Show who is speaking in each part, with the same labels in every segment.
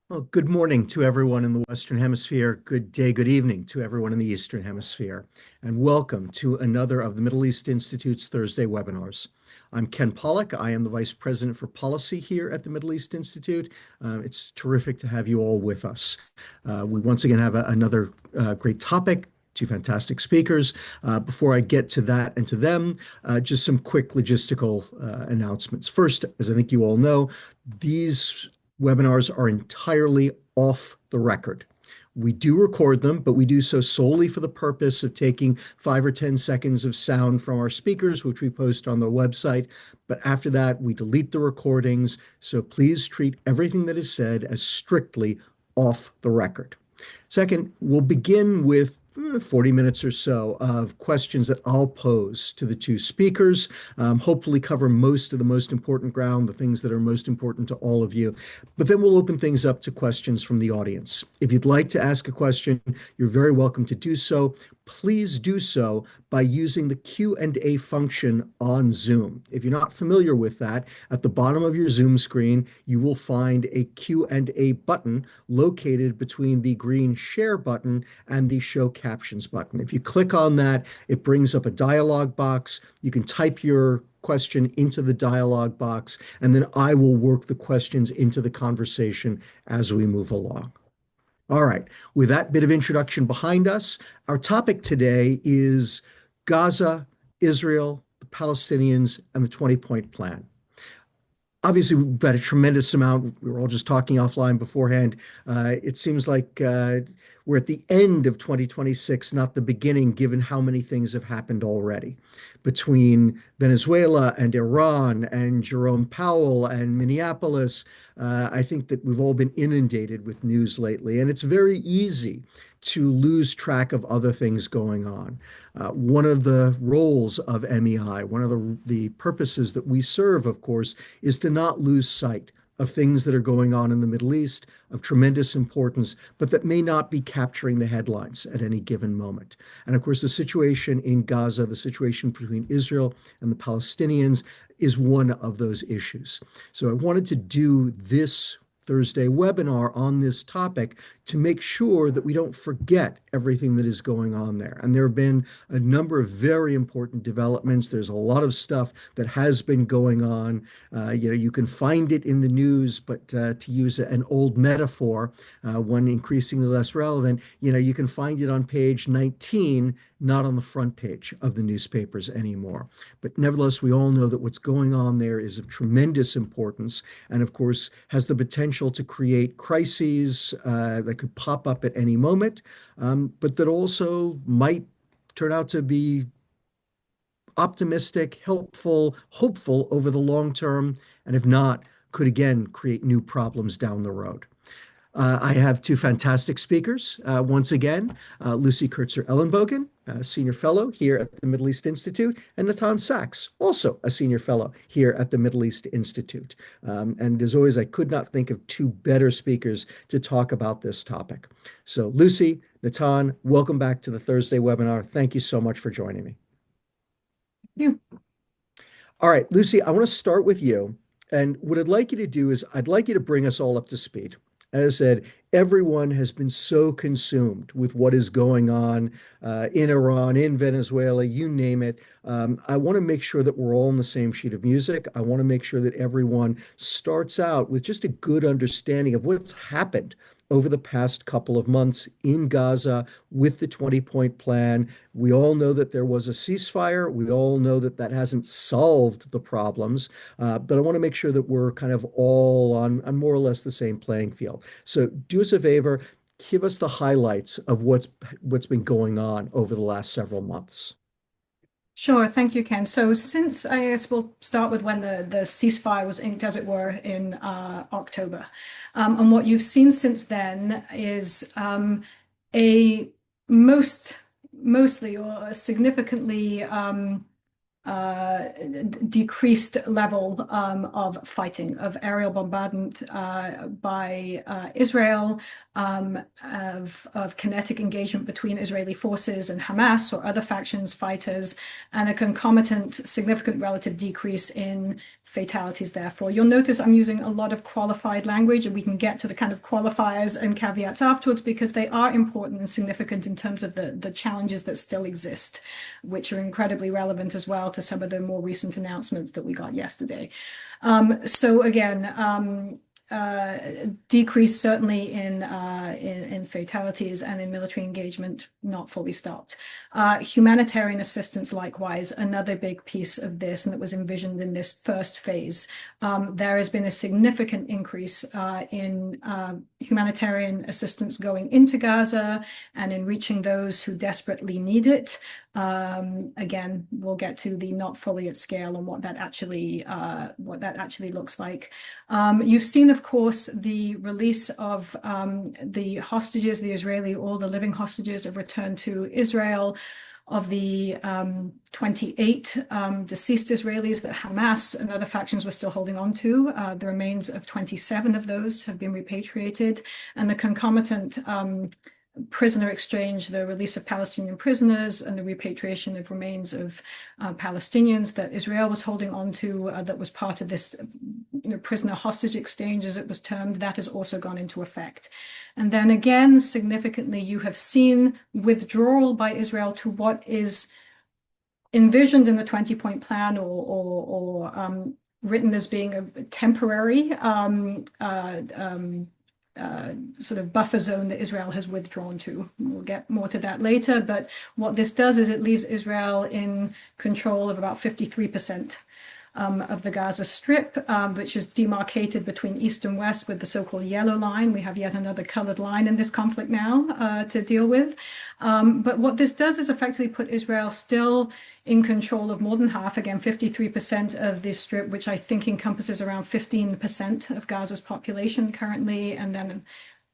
Speaker 1: Well, good morning to everyone in the Western Hemisphere. Good day, good evening to everyone in the Eastern Hemisphere. And welcome to another of the Middle East Institute's Thursday webinars. I'm Ken Pollack. I am the Vice President for Policy here at the Middle East Institute. It's terrific to have you all with us. We once again have another great topic. Two fantastic speakers. Before I get to that and to them, just some quick logistical announcements. First, as I think you all know, these webinars are entirely off the record. We do record them, but we do so solely for the purpose of taking 5 or 10 seconds of sound from our speakers, which we post on the website. But after that, we delete the recordings. So please treat everything that is said as strictly off the record. Second, we'll begin with 40 minutes or so of questions that I'll pose to the two speakers, hopefully cover most of the most important ground, the things that are most important to all of you. But then we'll open things up to questions from the audience. If you'd like to ask a question, you're very welcome to do so. Please do so by using the Q&A function on Zoom. If you're not familiar with that, at the bottom of your Zoom screen, you will find a Q&A button located between the green share button and the show captions button. If you click on that, it brings up a dialog box. You can type your question into the dialog box, and then I will work the questions into the conversation as we move along. All right, with that bit of introduction behind us, our topic today is Gaza, Israel, the Palestinians, and the 20-point plan. Obviously, we've got a tremendous amount. We were all just talking offline beforehand. It seems like we're at the end of 2026, not the beginning, given how many things have happened already between Venezuela and Iran and Jerome Powell and Minneapolis. I think that we've all been inundated with news lately, and it's very easy to lose track of other things going on. One of the roles of MEI, one of the purposes that we serve, of course, is to not lose sight of things that are going on in the Middle East of tremendous importance, but that may not be capturing the headlines at any given moment. And of course, the situation in Gaza, the situation between Israel and the Palestinians, is one of those issues. So I wanted to do this Thursday webinar on this topic to make sure that we don't forget everything that is going on there. And there have been a number of very important developments. There's a lot of stuff that has been going on. You can find it in the news, but to use an old metaphor, one increasingly less relevant, you can find it on page 19, not on the front page of the newspapers anymore. But nevertheless, we all know that what's going on there is of tremendous importance and, of course, has the potential to create crises that could pop up at any moment, but that also might turn out to be optimistic, helpful, hopeful over the long term, and if not, could again create new problems down the road. I have two fantastic speakers. Once again, Lucy Kurtzer-Ellenbogen, a senior fellow here at the Middle East Institute, and Natan Sachs, also a senior fellow here at the Middle East Institute. And as always, I could not think of two better speakers to talk about this topic. So Lucy, Natan, welcome back to the Thursday webinar. Thank you so much for joining me.
Speaker 2: You.
Speaker 1: All right, Lucy, I want to start with you. And what I'd like you to do is I'd like you to bring us all up to speed. As I said, everyone has been so consumed with what is going on in Iran, in Venezuela, you name it. I want to make sure that we're all on the same sheet of music. I want to make sure that everyone starts out with just a good understanding of what's happened over the past couple of months in Gaza with the 20-point plan. We all know that there was a ceasefire. We all know that that hasn't solved the problems, but I want to make sure that we're kind of all on more or less the same playing field. So do us a favor, give us the highlights of what's been going on over the last several months.
Speaker 2: Sure, thank you, Ken. So since I guess we'll start with when the ceasefire was inked, as it were, in October. And what you've seen since then is a mostly or a significantly decreased level of fighting, of aerial bombardment by Israel, of kinetic engagement between Israeli forces and Hamas or other factions fighters, and a concomitant significant relative decrease in fatalities. Therefore, you'll notice I'm using a lot of qualified language, and we can get to the kind of qualifiers and caveats afterwards because they are important and significant in terms of the challenges that still exist, which are incredibly relevant as well to some of the more recent announcements that we got yesterday. So again, decrease certainly in fatalities and in military engagement, not fully stopped. Humanitarian assistance, likewise, another big piece of this, and that was envisioned in this first phase. There has been a significant increase in humanitarian assistance going into Gaza and in reaching those who desperately need it. Again, we'll get to the not fully at scale and what that actually looks like. You've seen, of course, the release of the hostages, all the living hostages have returned to Israel. Of the 28 deceased Israelis that Hamas and other factions were still holding on to, the remains of 27 of those have been repatriated, and the concomitant prisoner exchange, the release of Palestinian prisoners and the repatriation of remains of Palestinians that Israel was holding on to, that was part of this prisoner hostage exchange, as it was termed, that has also gone into effect. And then again, significantly, you have seen withdrawal by Israel to what is envisioned in the 20-point plan or written as being a temporary sort of buffer zone that Israel has withdrawn to. We'll get more to that later, but what this does is it leaves Israel in control of about 53% of the Gaza Strip, which is demarcated between east and west with the so-called yellow line. We have yet another colored line in this conflict now to deal with. But what this does is effectively put Israel still in control of more than half, again, 53% of this strip, which I think encompasses around 15% of Gaza's population currently. And then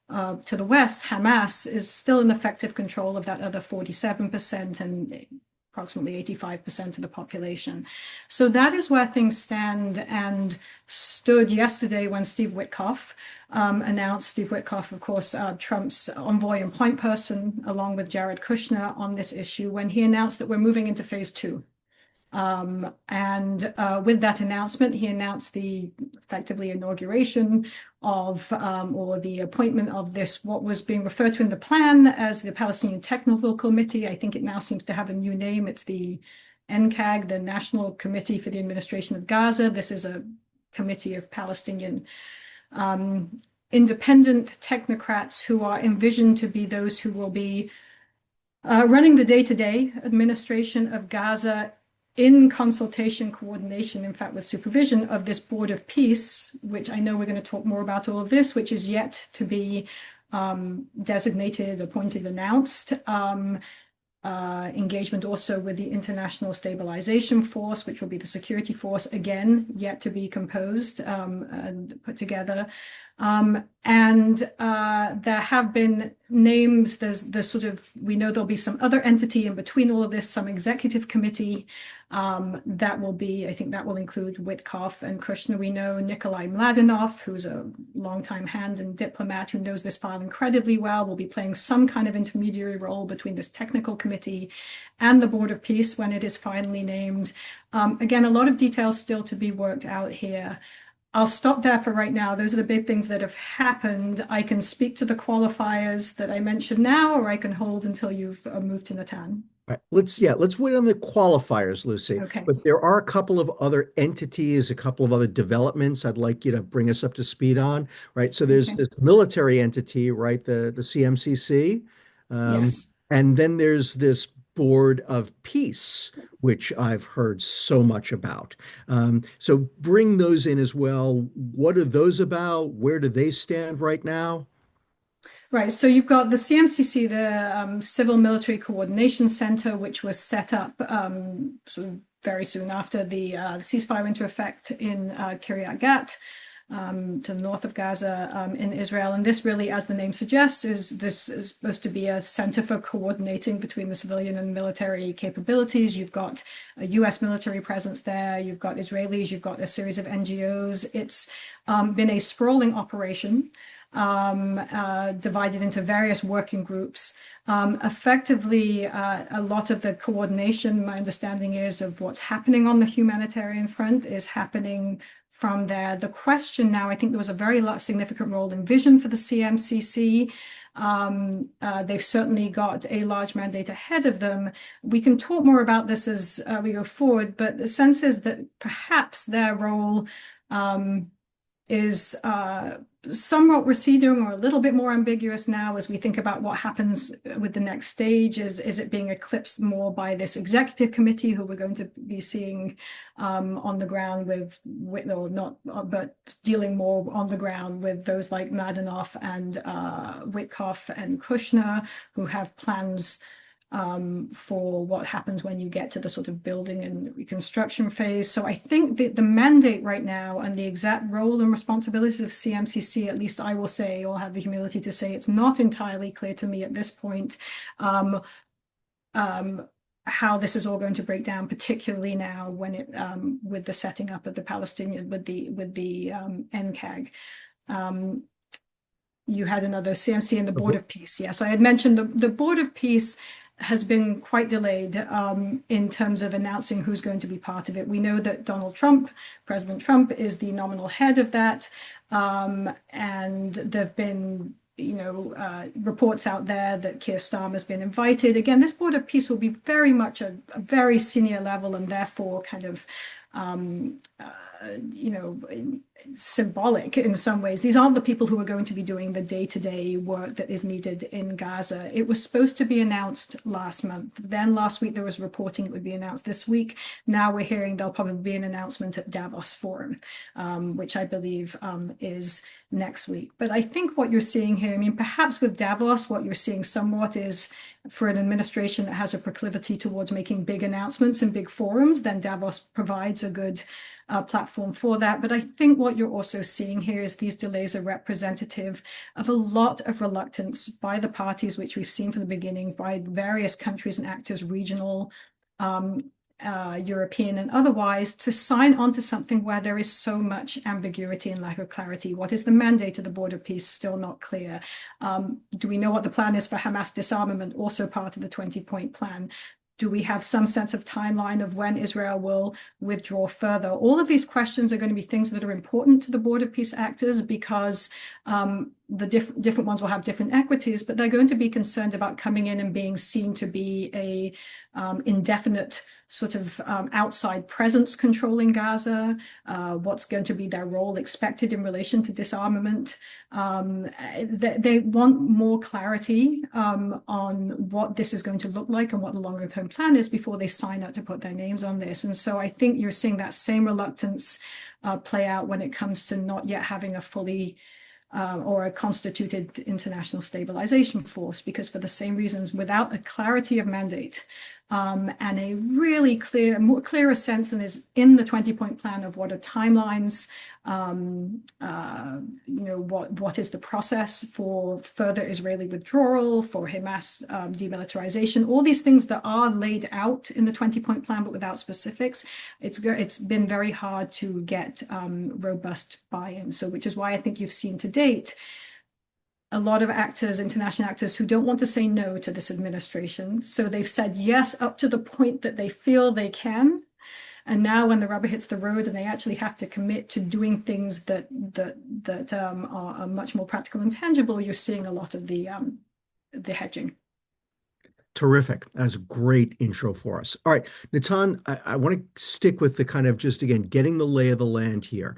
Speaker 2: to the west, Hamas is still in effective control of that other 47% and approximately 85% of the population. So that is where things stand and stood yesterday when Steve Witkoff announced, Steve Witkoff, of course, Trump's envoy and point person, along with Jared Kushner on this issue, when he announced that we're moving into phase 2. With that announcement, he announced the effectively inauguration of or the appointment of this, what was being referred to in the plan as the Palestinian Technical Committee. I think it now seems to have a new name. It's the NCAG, the National Committee for the Administration of Gaza. This is a committee of Palestinian independent technocrats who are envisioned to be those who will be running the day-to-day administration of Gaza in consultation, coordination, in fact, with supervision of this Board of Peace, which I know we're going to talk more about all of this, which is yet to be designated, appointed, announced. Engagement also with the International Stabilization Force, which will be the security force, again, yet to be composed and put together. There have been names, there's sort of, we know there'll be some other entity in between all of this, some executive committee that will be, I think that will include Witkoff and Kushner. We know Nikolai Mladenov, who's a longtime hand and diplomat who knows this file incredibly well, will be playing some kind of intermediary role between this technical committee and the Board of Peace when it is finally named. Again, a lot of details still to be worked out here. I'll stop there for right now. Those are the big things that have happened. I can speak to the qualifiers that I mentioned now, or I can hold until you've moved to Natan.
Speaker 1: Right. Let's wait on the qualifiers, Lucy.
Speaker 2: Okay.
Speaker 1: But there are a couple of other entities, a couple of other developments I'd like you to bring us up to speed on, right? So there's
Speaker 2: Okay.
Speaker 1: this military entity, right? The CMCC.
Speaker 2: Yes.
Speaker 1: And then there's this Board of Peace, which I've heard so much about. So bring those in as well. What are those about? Where do they stand right now?
Speaker 2: Right. So you've got the CMCC, the Civil Military Coordination Center, which was set up sort of very soon after the ceasefire went into effect in Kiryat Gat. to the north of Gaza in Israel. And this really, as the name suggests, is supposed to be a center for coordinating between the civilian and military capabilities. You've got a US military presence there, you've got Israelis, you've got a series of NGOs. It's been a sprawling operation. Divided into various working groups. Effectively, a lot of the coordination, my understanding is, of what's happening on the humanitarian front is happening from there. The question now, I think there was a very significant role in vision for the CMCC. They've certainly got a large mandate ahead of them. We can talk more about this as we go forward, but the sense is that perhaps their role is somewhat receding or a little bit more ambiguous now as we think about what happens with the next stage. Is it being eclipsed more by this executive committee who we're going to be seeing on the ground or not, but dealing more on the ground with those like Madanoff and Witkoff and Kushner, who have plans for what happens when you get to the sort of building and reconstruction phase. So I think the mandate right now and the exact role and responsibilities of CMCC, at least I will say, or have the humility to say, it's not entirely clear to me at this point how this is all going to break down, particularly now when it with the setting up of the Palestinian with the NCAG. You had another CMC and the Board of Peace. Yes, I had mentioned the Board of Peace has been quite delayed in terms of announcing who's going to be part of it. We know that President Trump, is the nominal head of that. And there have been, reports out there that Keir Starmer has been invited. Again, this Board of Peace will be very much a very senior level and therefore kind of, symbolic in some ways. These aren't the people who are going to be doing the day-to-day work that is needed in Gaza. It was supposed to be announced last month. Then last week there was reporting it would be announced this week. Now we're hearing there'll probably be an announcement at Davos Forum, which I believe is next week. But I think what you're seeing here, I mean, perhaps with Davos, what you're seeing somewhat is for an administration that has a proclivity towards making big announcements and big forums, then Davos provides a good platform for that. But I think what you're also seeing here is these delays are representative of a lot of reluctance by the parties, which we've seen from the beginning, by various countries and actors, regional, European and otherwise, to sign on to something where there is so much ambiguity and lack of clarity. What is the mandate of the Board of Peace? Still not clear. Do we know what the plan is for Hamas disarmament? Also part of the 20-point plan. Do we have some sense of timeline of when Israel will withdraw further? All of these questions are going to be things that are important to the Board of Peace actors because the different ones will have different equities, but they're going to be concerned about coming in and being seen to be a indefinite sort of outside presence controlling Gaza, what's going to be their role expected in relation to disarmament. They want more clarity on what this is going to look like and what the longer term plan is before they sign up to put their names on this. And so I think you're seeing that same reluctance play out when it comes to not yet having a fully or a constituted international stabilization force, because for the same reasons, without a clarity of mandate and a really more clearer sense than is in the 20-point plan of what are timelines, what is the process for further Israeli withdrawal, for Hamas demilitarization, all these things that are laid out in the 20-point plan, but without specifics, it's been very hard to get robust buy-in. So, which is why I think you've seen to date a lot of actors, international actors, who don't want to say no to this administration. So they've said yes up to the point that they feel they can. And now when the rubber hits the road and they actually have to commit to doing things that are much more practical and tangible, you're seeing a lot of the hedging.
Speaker 1: Terrific. That's a great intro for us. All right, Natan, I want to stick with the kind of just again getting the lay of the land here.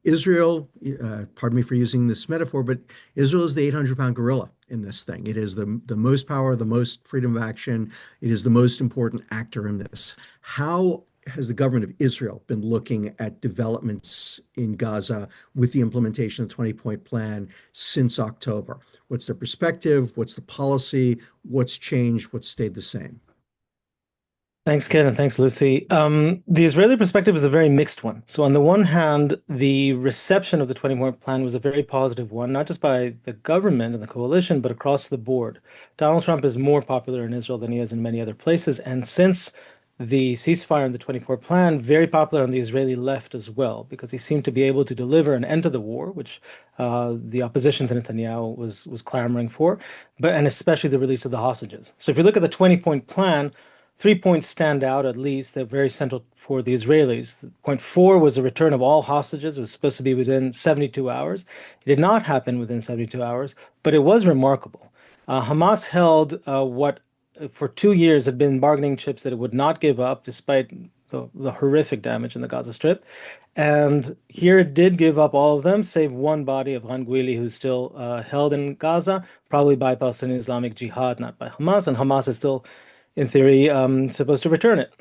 Speaker 1: Israel, pardon me for using this metaphor, but Israel is the 800-pound gorilla in this thing. It is the most power, the most freedom of action. It is the most important actor in this. How has the government of Israel been looking at developments in Gaza with the implementation of the 20-point plan since October? What's their perspective? What's the policy? What's changed? What's stayed the same?
Speaker 3: Thanks, Ken, and thanks, Lucy. The Israeli perspective is a very mixed one. So, on the one hand, the reception of the 20-point plan was a very positive one, not just by the government and the coalition, but across the board. Donald Trump is more popular in Israel than he is in many other places. And since the ceasefire and the 20-point plan, very popular on the Israeli left as well, because he seemed to be able to deliver an end to the war, which the opposition to Netanyahu was clamoring for, and especially the release of the hostages. So, if you look at the 20-point plan, 3 points stand out at least. They're very central for the Israelis. Point four was the return of all hostages. It was supposed to be within 72 hours. It did not happen within 72 hours, but it was remarkable. Hamas held what for 2 years had been bargaining chips that it would not give up despite the horrific damage in the Gaza Strip. And here it did give up all of them, save one body of Ranguili, who's still held in Gaza, probably by Palestinian Islamic Jihad, not by Hamas. And Hamas is still in theory, supposed to return it.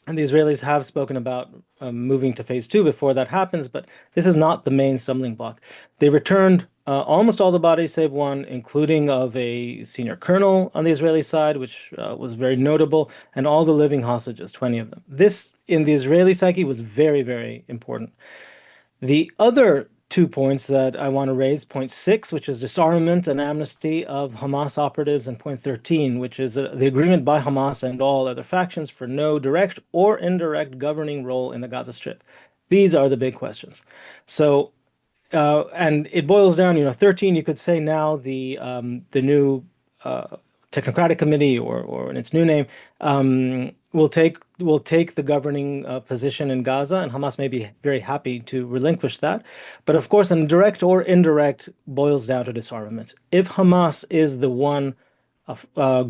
Speaker 3: And the Israelis have spoken about moving to phase two before that happens, but this is not the main stumbling block. They returned almost all the bodies save one, including of a senior colonel on the Israeli side, which was very notable, and all the living hostages, 20 of them. This, in the Israeli psyche, was very, very important. The other 2 points that I want to raise, point six, which is disarmament and amnesty of Hamas operatives, and point 13, which is the agreement by Hamas and all other factions for no direct or indirect governing role in the Gaza Strip. These are the big questions. So, and it boils down, 13, you could say now the new technocratic committee, or in its new name, will take the governing position in Gaza, and Hamas may be very happy to relinquish that. But of course, an direct or indirect boils down to disarmament. If Hamas is the one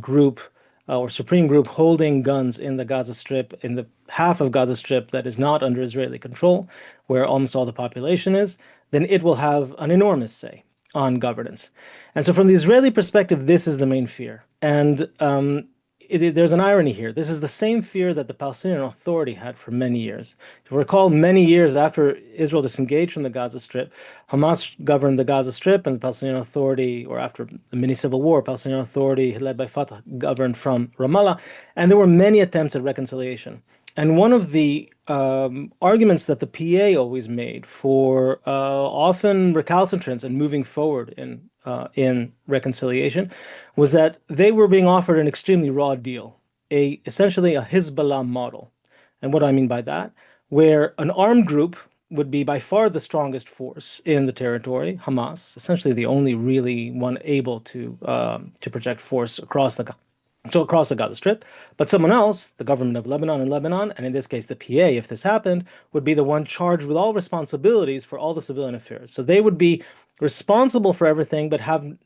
Speaker 3: group or supreme group holding guns in the Gaza Strip, in the half of Gaza Strip that is not under Israeli control, where almost all the population is, then it will have an enormous say on governance. And so from the Israeli perspective, this is the main fear. And there's an irony here. This is the same fear that the Palestinian Authority had for many years. If you recall, many years after Israel disengaged from the Gaza Strip, Hamas governed the Gaza Strip, and the Palestinian Authority, or after the mini-civil war, Palestinian Authority led by Fatah governed from Ramallah, and there were many attempts at reconciliation. And one of the arguments that the PA always made for often recalcitrants and moving forward in reconciliation was that they were being offered an extremely raw deal, essentially a Hezbollah model. And what do I mean by that? Where an armed group would be by far the strongest force in the territory, Hamas, essentially the only really one able to project force across the Gaza Strip, but someone else, the government of Lebanon and in this case the PA, if this happened, would be the one charged with all responsibilities for all the civilian affairs. So they would be responsible for everything, but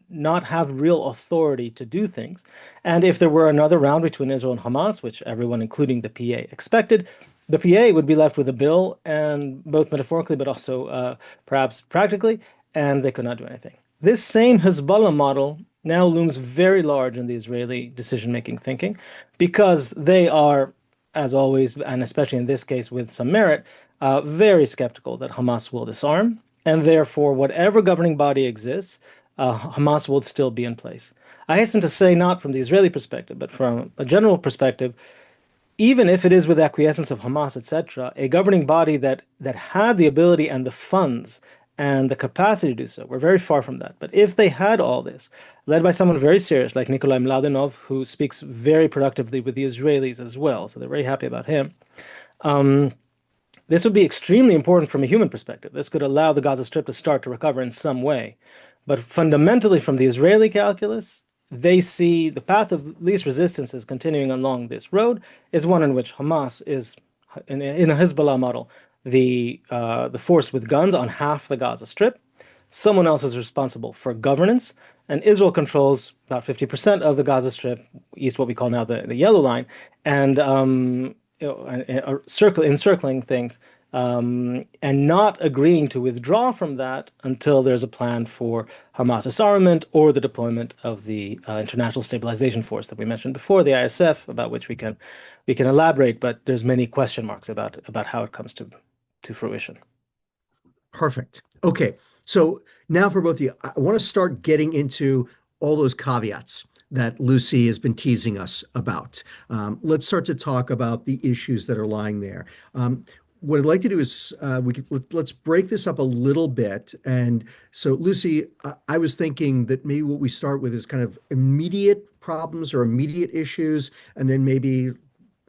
Speaker 3: not have real authority to do things. And if there were another round between Israel and Hamas, which everyone, including the PA, expected, the PA would be left with a bill, and both metaphorically but also perhaps practically, and they could not do anything. This same Hezbollah model now looms very large in the Israeli decision-making thinking, because they are, as always, and especially in this case with some merit, very skeptical that Hamas will disarm, and therefore whatever governing body exists, Hamas will still be in place. I hasten to say, not from the Israeli perspective, but from a general perspective, even if it is with acquiescence of Hamas, etc., a governing body that had the ability and the funds and the capacity to do so. We're very far from that. But if they had all this, led by someone very serious like Nikolai Mladenov, who speaks very productively with the Israelis as well, so they're very happy about him, this would be extremely important from a human perspective. This could allow the Gaza Strip to start to recover in some way. But fundamentally, from the Israeli calculus, they see the path of least resistance as continuing along this road is one in which Hamas is, in a Hezbollah model, the force with guns on half the Gaza Strip. Someone else is responsible for governance, and Israel controls about 50% of the Gaza Strip, east what we call now the yellow line, and encircling things, and not agreeing to withdraw from that until there's a plan for Hamas disarmament or the deployment of the International Stabilization Force that we mentioned before, the ISF, about which we can elaborate, but there's many question marks about how it comes to fruition.
Speaker 1: Perfect. Okay. So now for both of you, I want to start getting into all those caveats that Lucy has been teasing us about. Let's start to talk about the issues that are lying there. What I'd like to do is let's break this up a little bit. And so, Lucy, I was thinking that maybe what we start with is kind of immediate problems or immediate issues, and then maybe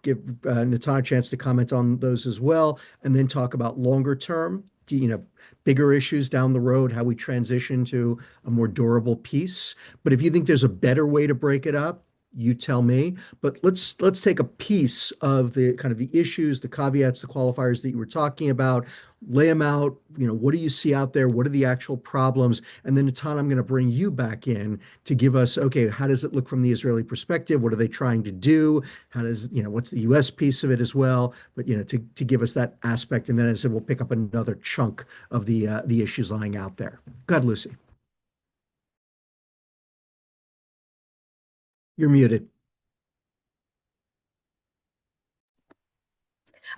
Speaker 1: give Natan a chance to comment on those as well, and then talk about longer term, bigger issues down the road, how we transition to a more durable peace. But if you think there's a better way to break it up, you tell me. But let's take a piece of the kind of the issues, the caveats, the qualifiers that you were talking about, lay them out. What do you see out there? What are the actual problems? And then, Natan, I'm going to bring you back in to give us, okay, how does it look from the Israeli perspective? What are they trying to do? How does, what's the U.S. piece of it as well? But, to give us that aspect. And then, as I said, we'll pick up another chunk of the issues lying out there. Go ahead, Lucy. You're muted.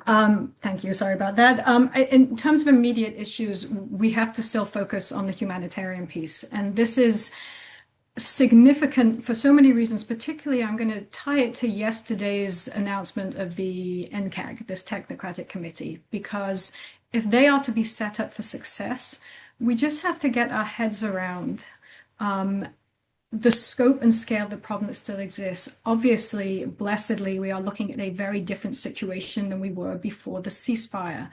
Speaker 2: Thank you. Sorry about that. In terms of immediate issues, we have to still focus on the humanitarian piece. And this is significant for so many reasons. Particularly, I'm going to tie it to yesterday's announcement of the NCAG, this technocratic committee, because if they are to be set up for success, we just have to get our heads around the scope and scale of the problem that still exists. Obviously, blessedly, we are looking at a very different situation than we were before the ceasefire.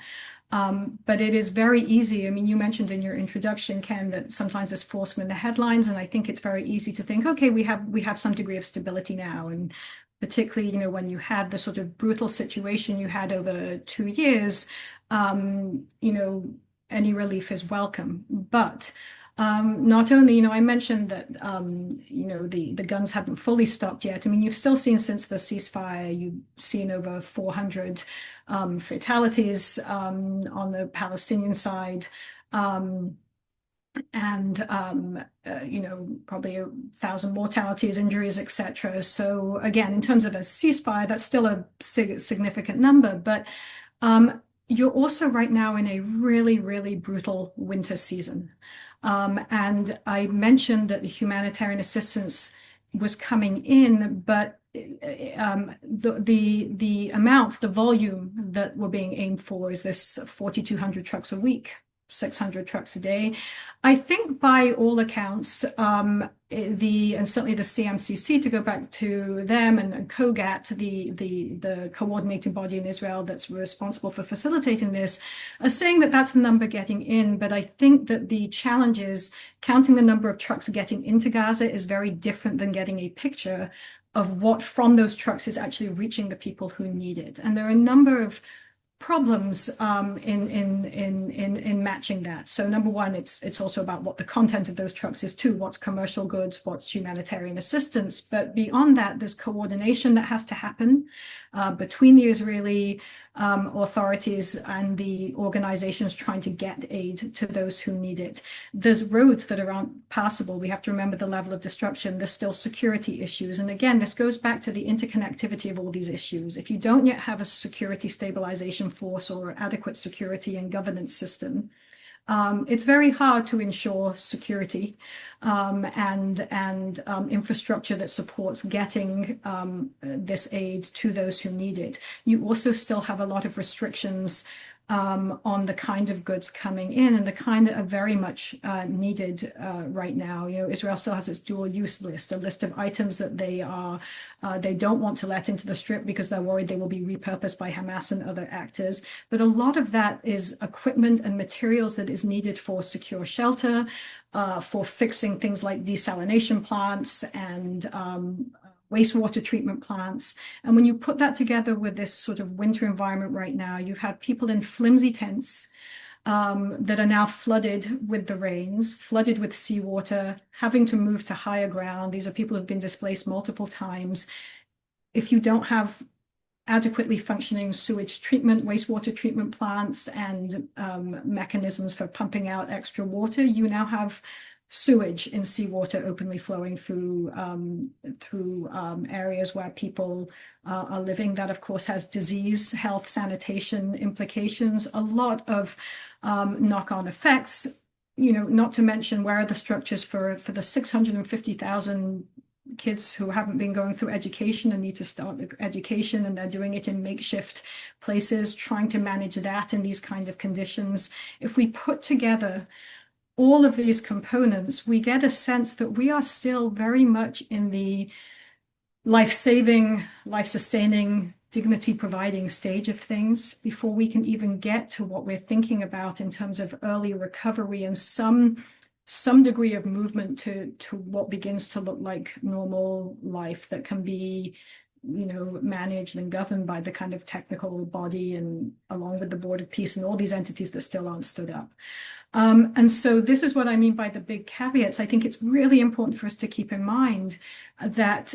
Speaker 2: But it is very easy. I mean, you mentioned in your introduction, Ken, that sometimes there's forceful in the headlines, and I think it's very easy to think, okay, we have some degree of stability now. And particularly, when you had the sort of brutal situation you had over 2 years, any relief is welcome. But not only, I mentioned that, the guns haven't fully stopped yet. I mean, you've still seen since the ceasefire, you've seen over 400 fatalities on the Palestinian side. And probably 1,000 mortalities, injuries, etc. So again, in terms of a ceasefire, that's still a significant number. But you're also right now in a really, really brutal winter season. And I mentioned that the humanitarian assistance was coming in, but the amount, the volume that we're being aimed for is this 4,200 trucks a week, 600 trucks a day. I think by all accounts, and certainly the CMCC, to go back to them, and COGAT, the coordinating body in Israel that's responsible for facilitating this, are saying that that's the number getting in. But I think that the challenge is counting the number of trucks getting into Gaza is very different than getting a picture of what from those trucks is actually reaching the people who need it. And there are a number of problems in matching that. So number one, it's also about what the content of those trucks is too. What's commercial goods, what's humanitarian assistance. But beyond that, there's coordination that has to happen between the Israeli authorities and the organizations trying to get aid to those who need it. There's roads that aren't passable. We have to remember the level of destruction. There's still security issues. And again, this goes back to the interconnectivity of all these issues. If you don't yet have a security stabilization force or adequate security and governance system, it's very hard to ensure security and infrastructure that supports getting this aid to those who need it. You also still have a lot of restrictions on the kind of goods coming in and the kind that are very much needed right now. Israel still has its dual use list, a list of items that they don't want to let into the strip because they're worried they will be repurposed by Hamas and other actors. But a lot of that is equipment and materials that is needed for secure shelter, for fixing things like desalination plants and wastewater treatment plants. And when you put that together with this sort of winter environment right now, you have people in flimsy tents that are now flooded with the rains, flooded with seawater, having to move to higher ground. These are people who've been displaced multiple times. If you don't have adequately functioning sewage treatment, wastewater treatment plants, and mechanisms for pumping out extra water, you now have sewage in seawater openly flowing through areas where people are living. That, of course, has disease, health, sanitation implications, a lot of knock-on effects. Not to mention where are the structures for the 650,000 kids who haven't been going through education and need to start education, and they're doing it in makeshift places, trying to manage that in these kind of conditions. If we put together all of these components, we get a sense that we are still very much in the life-saving, life-sustaining, dignity-providing stage of things before we can even get to what we're thinking about in terms of early recovery and some degree of movement to what begins to look like normal life that can be, managed and governed by the kind of technical body, and along with the Board of Peace and all these entities that still aren't stood up. And so this is what I mean by the big caveats. I think it's really important for us to keep in mind that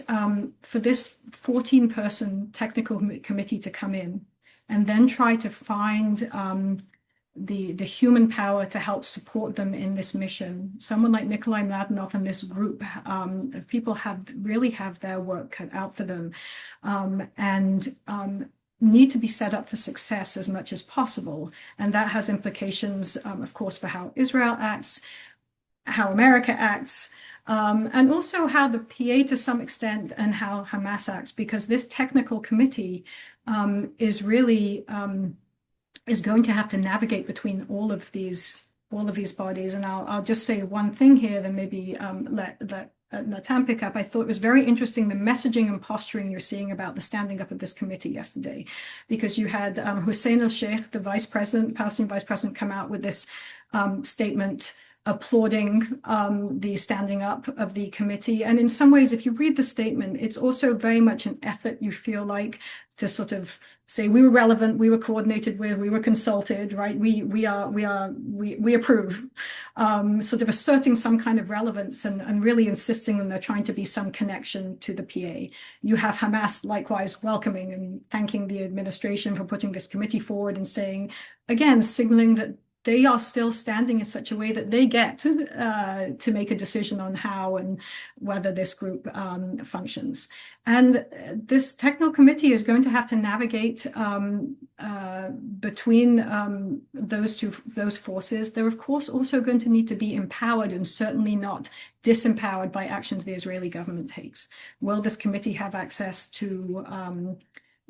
Speaker 2: for this 14-person technical committee to come in and then try to find the human power to help support them in this mission, someone like Nikolai Mladenov and this group of people really have their work cut out for them, and need to be set up for success as much as possible. And that has implications, of course, for how Israel acts, how America acts, and also how the PA to some extent and how Hamas acts, because this technical committee is really is going to have to navigate between all of these bodies. And I'll just say one thing here, then maybe let Natan pick up. I thought it was very interesting, the messaging and posturing you're seeing about the standing up of this committee yesterday, because you had Hussein el-Sheikh, the Palestinian vice president, come out with this statement applauding the standing up of the committee. And in some ways, if you read the statement, it's also very much an effort, you feel like, to sort of say we were relevant, we were coordinated with, we were consulted, right? We approve, sort of asserting some kind of relevance and really insisting on there trying to be some connection to the PA. You have Hamas likewise welcoming and thanking the administration for putting this committee forward and saying, again, signaling that they are still standing in such a way that they get to make a decision on how and whether this group functions. And this technical committee is going to have to navigate between those forces. They're, of course, also going to need to be empowered and certainly not disempowered by actions the Israeli government takes. Will this committee have access to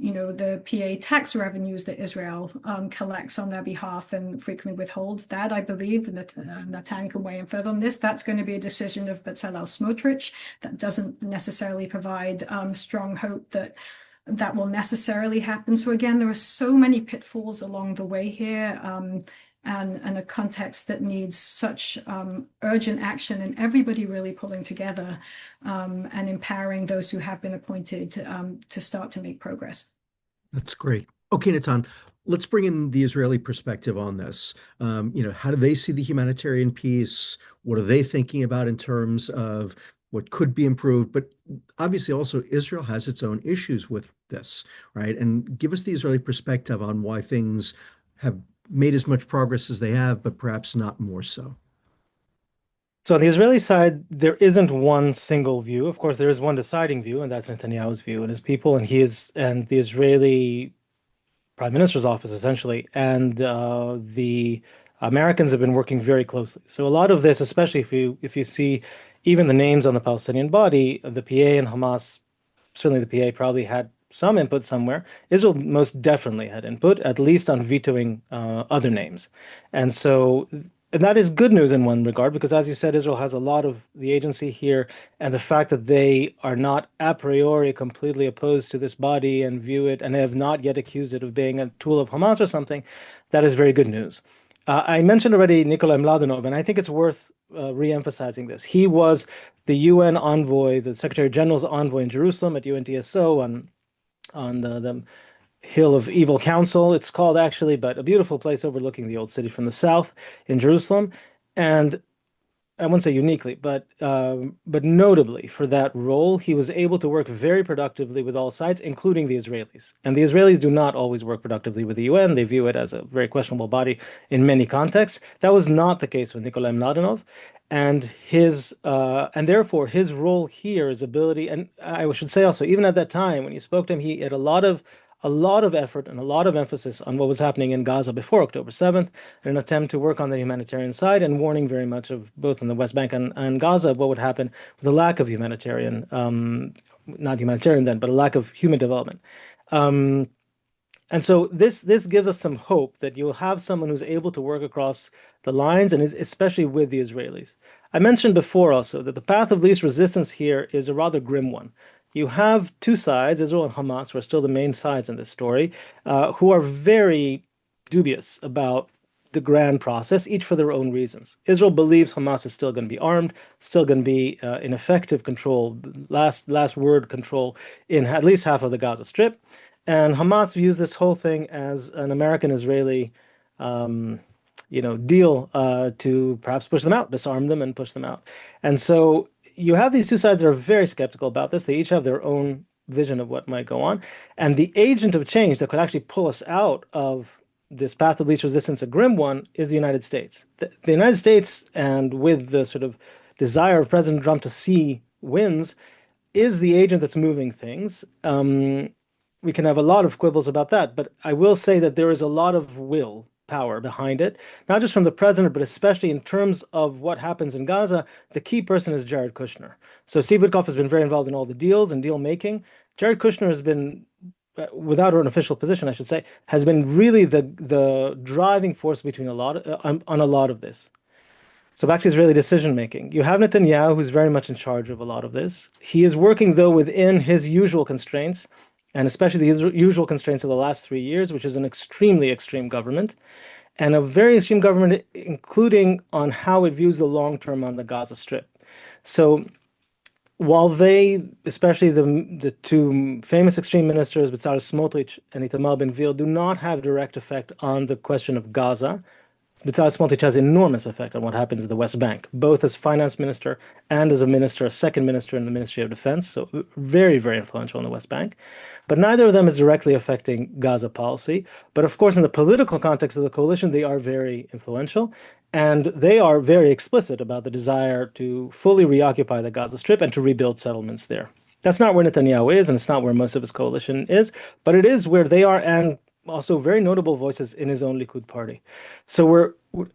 Speaker 2: the PA tax revenues that Israel collects on their behalf and frequently withholds? That, I believe, that Natan can weigh in further on this, that's going to be a decision of Bezalel Smotrich. That doesn't necessarily provide strong hope that that will necessarily happen. So again, there are so many pitfalls along the way here, and a context that needs such urgent action and everybody really pulling together and empowering those who have been appointed to start to make progress.
Speaker 1: That's great. Okay, Natan, let's bring in the Israeli perspective on this. How do they see the humanitarian piece? What are they thinking about in terms of what could be improved? But obviously also Israel has its own issues with this, right? And give us the Israeli perspective on why things have made as much progress as they have, but perhaps not more so.
Speaker 3: So on the Israeli side, there isn't one single view. Of course, there is one deciding view, and that's Netanyahu's view and his people, and the Israeli Prime Minister's office, essentially, and the Americans have been working very closely. So a lot of this, especially if you see even the names on the Palestinian body, the PA and Hamas, certainly the PA probably had some input somewhere. Israel most definitely had input, at least on vetoing other names. And that is good news in one regard, because as you said, Israel has a lot of the agency here, and the fact that they are not a priori completely opposed to this body and view it and have not yet accused it of being a tool of Hamas or something, that is very good news. I mentioned already Nikolai Mladenov, and I think it's worth re-emphasizing this. He was the UN envoy, the Secretary General's envoy in Jerusalem at UNTSO on the Hill of Evil Council, it's called actually, but a beautiful place overlooking the old city from the south in Jerusalem. And I wouldn't say uniquely, but notably for that role, he was able to work very productively with all sides, including the Israelis. And the Israelis do not always work productively with the UN. They view it as a very questionable body in many contexts. That was not the case with Nikolai Mladenov. And therefore his role here, his ability, and I should say also, even at that time when you spoke to him, he had a lot of a lot of effort and a lot of emphasis on what was happening in Gaza before October 7th, in an attempt to work on the humanitarian side and warning very much of both in the West Bank and Gaza what would happen with a lack of humanitarian, not humanitarian then, but a lack of human development. And so this gives us some hope that you'll have someone who's able to work across the lines, and especially with the Israelis. I mentioned before also that the path of least resistance here is a rather grim one. You have two sides, Israel and Hamas, who are still the main sides in this story, who are very dubious about the grand process, each for their own reasons. Israel believes Hamas is still going to be armed, still going to be in effective control, last word control in at least half of the Gaza Strip. And Hamas views this whole thing as an American-Israeli, deal to perhaps push them out, disarm them, and push them out. And so you have these two sides that are very skeptical about this. They each have their own vision of what might go on. And the agent of change that could actually pull us out of this path of least resistance, a grim one, is the United States. The United States, and with the sort of desire of President Trump to see wins, is the agent that's moving things. We can have a lot of quibbles about that, but I will say that there is a lot of power behind it, not just from the president, but especially in terms of what happens in Gaza. The key person is Jared Kushner. So Steve Witkoff has been very involved in all the deals and deal making. Jared Kushner has been, without an official position, I should say, has been really the driving force between on a lot of this. So back to Israeli decision making. You have Netanyahu, who's very much in charge of a lot of this. He is working, though, within his usual constraints, and especially the usual constraints of the last 3 years, which is an extremely extreme government, and a very extreme government, including on how it views the long term on the Gaza Strip. So while they, especially the two famous extreme ministers, Bezalel Smotrich and Itamar Ben-Gvir, do not have direct effect on the question of Gaza, Bezalel Smotrich has enormous effect on what happens in the West Bank, both as finance minister and as a second minister in the Ministry of Defense, so very, very influential in the West Bank. But neither of them is directly affecting Gaza policy. But of course, in the political context of the coalition, they are very influential, and they are very explicit about the desire to fully reoccupy the Gaza Strip and to rebuild settlements there. That's not where Netanyahu is, and it's not where most of his coalition is, but it is where they are, and also very notable voices in his own Likud party. So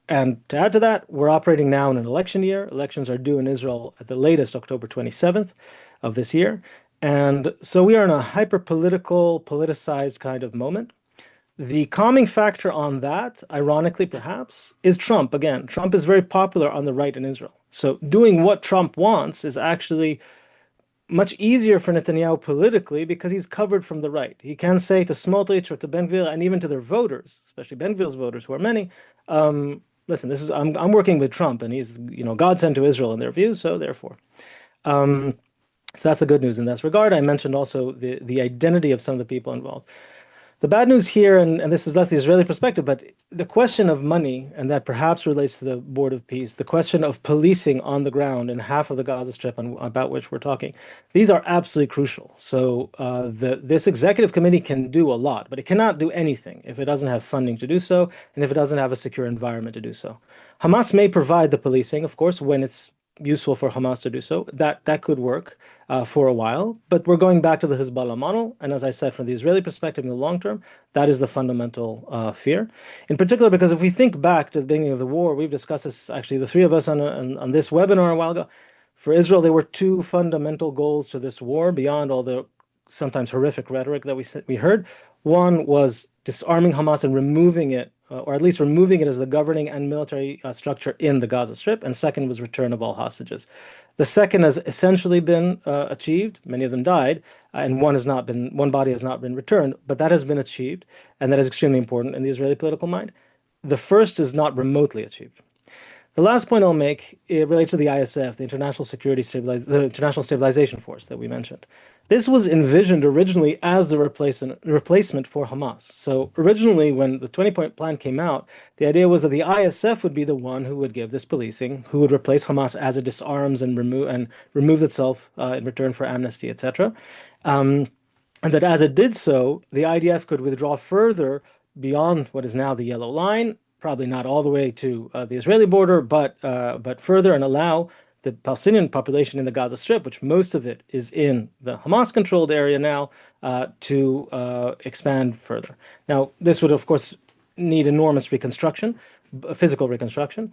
Speaker 3: and to add to that, we're operating now in an election year. Elections are due in Israel at the latest October 27th of this year. And so we are in a hyper-political, politicized kind of moment. The calming factor on that, ironically perhaps, is Trump. Again, Trump is very popular on the right in Israel. So doing what Trump wants is actually much easier for Netanyahu politically because he's covered from the right. He can say to Smotrich or to Ben-Gvir and even to their voters, especially Ben-Gvir's voters, who are many, listen, I'm working with Trump, and he's God sent to Israel in their view, so therefore. So that's the good news in this regard. I mentioned also the identity of some of the people involved. The bad news here, and this is less the Israeli perspective, but the question of money, and that perhaps relates to the Board of Peace, the question of policing on the ground in half of the Gaza Strip about which we're talking, these are absolutely crucial. So this executive committee can do a lot, but it cannot do anything if it doesn't have funding to do so, and if it doesn't have a secure environment to do so. Hamas may provide the policing, of course, when it's useful for Hamas to do so. That could work for a while, but we're going back to the Hezbollah model. And as I said, from the Israeli perspective in the long term, that is the fundamental fear. In particular, because if we think back to the beginning of the war, we've discussed this, actually, the three of us on this webinar a while ago. For Israel, there were two fundamental goals to this war beyond all the sometimes horrific rhetoric that we heard. One was disarming Hamas and removing it, or at least removing it as the governing and military structure in the Gaza Strip. And second was return of all hostages. The second has essentially been achieved. Many of them died, and one body has not been returned, but that has been achieved, and that is extremely important in the Israeli political mind. The first is not remotely achieved. The last point I'll make, it relates to the ISF, the International Stabilization Force that we mentioned. This was envisioned originally as the replacement for Hamas. So originally, when the 20-point plan came out, the idea was that the ISF would be the one who would give this policing, who would replace Hamas as it disarms and removes itself in return for amnesty, etc. And that as it did so, the IDF could withdraw further beyond what is now the yellow line, probably not all the way to the Israeli border, but further, and allow the Palestinian population in the Gaza Strip, which most of it is in the Hamas-controlled area now, to expand further. Now, this would, of course, need enormous reconstruction, physical reconstruction.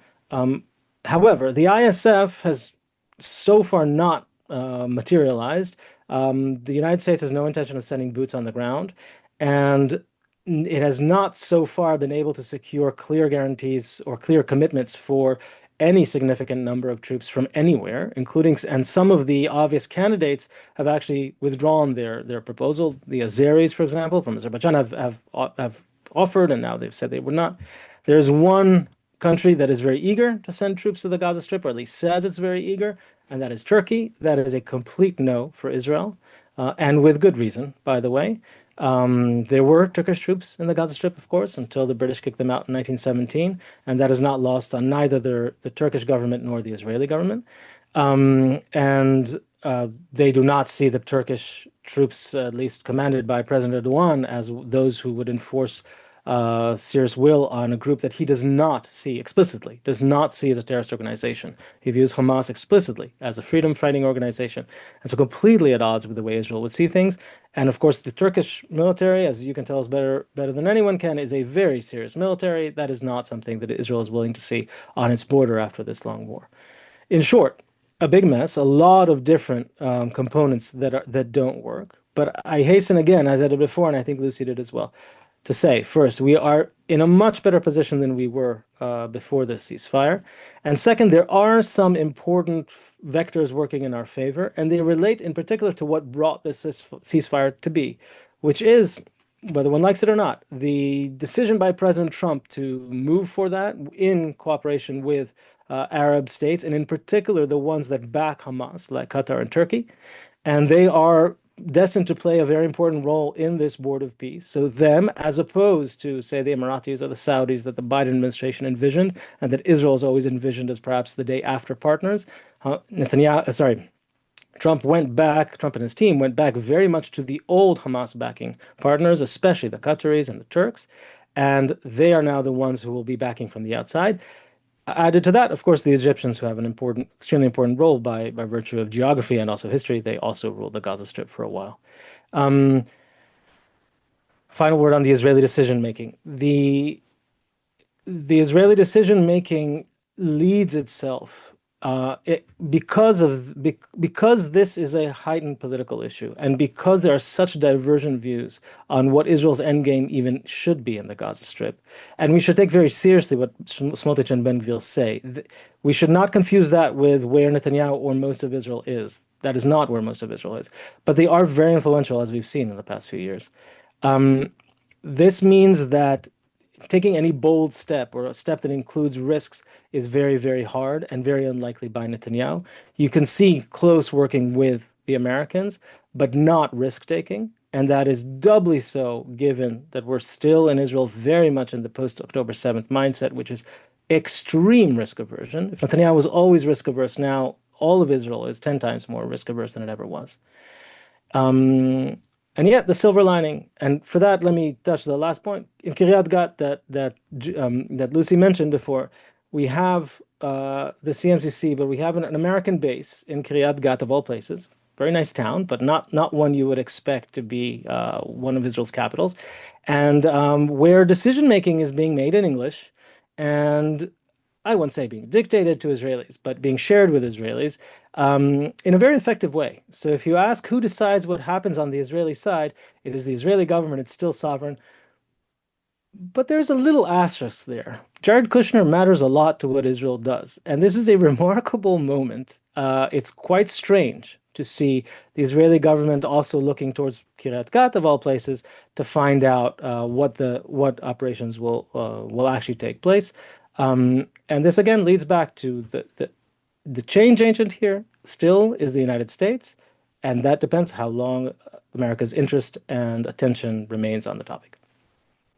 Speaker 3: However, the ISF has so far not materialized. The United States has no intention of sending boots on the ground, and it has not so far been able to secure clear guarantees or clear commitments for any significant number of troops from anywhere, including, and some of the obvious candidates have actually withdrawn their proposal. The Azeris, for example, from Azerbaijan have offered, and now they've said they would not. There's one country that is very eager to send troops to the Gaza Strip, or at least says it's very eager, and that is Turkey. That is a complete no for Israel, and with good reason, by the way. There were Turkish troops in the Gaza Strip, of course, until the British kicked them out in 1917, and that is not lost on neither the Turkish government nor the Israeli government. They do not see the Turkish troops, at least commanded by President Erdogan, as those who would enforce serious will on a group that he does not see explicitly, does not see as a terrorist organization. He views Hamas explicitly as a freedom-fighting organization, and so completely at odds with the way Israel would see things. And of course, the Turkish military, as you can tell us better than anyone can, is a very serious military. That is not something that Israel is willing to see on its border after this long war. In short, a big mess, a lot of different components that don't work. But I hasten again, as I did before, and I think Lucy did as well, to say, first, we are in a much better position than we were before the ceasefire. And second, there are some important vectors working in our favor, and they relate in particular to what brought this ceasefire to be, which is, whether one likes it or not, the decision by President Trump to move for that in cooperation with Arab states, and in particular the ones that back Hamas, like Qatar and Turkey. And they are destined to play a very important role in this board of peace. So them, as opposed to, say, the Emiratis or the Saudis that the Biden administration envisioned, and that Israel has always envisioned as perhaps the day after partners, Trump and his team went back very much to the old Hamas backing partners, especially the Qataris and the Turks, and they are now the ones who will be backing from the outside. Added to that, of course, the Egyptians, who have an extremely important role by virtue of geography and also history. They also ruled the Gaza Strip for a while. Final word on the Israeli decision-making. The Israeli decision-making leads itself because this is a heightened political issue, and because there are such divergent views on what Israel's endgame even should be in the Gaza Strip. And we should take very seriously what Smotrich and Ben-Gvir say. We should not confuse that with where Netanyahu or most of Israel is. That is not where most of Israel is. But they are very influential, as we've seen in the past few years. This means that taking any bold step or a step that includes risks is very, very hard and very unlikely by Netanyahu. You can see close working with the Americans, but not risk-taking. And that is doubly so given that we're still in Israel very much in the post-October 7th mindset, which is extreme risk aversion. If Netanyahu was always risk averse, now all of Israel is 10 times more risk averse than it ever was. And yet, the silver lining, and for that, let me touch the last point. In Kiryat Gat that Lucy mentioned before, we have the CMCC, but we have an American base in Kiryat Gat, of all places. Very nice town, but not one you would expect to be one of Israel's capitals, and where decision-making is being made in English, and I wouldn't say being dictated to Israelis, but being shared with Israelis in a very effective way. So if you ask who decides what happens on the Israeli side, it is the Israeli government. It's still sovereign. But there's a little asterisk there. Jared Kushner matters a lot to what Israel does. And this is a remarkable moment. It's quite strange to see the Israeli government also looking towards Kiryat Gat, of all places, to find out what operations will actually take place. And this again leads back to the change agent here still is the United States, and that depends how long America's interest and attention remains on the topic.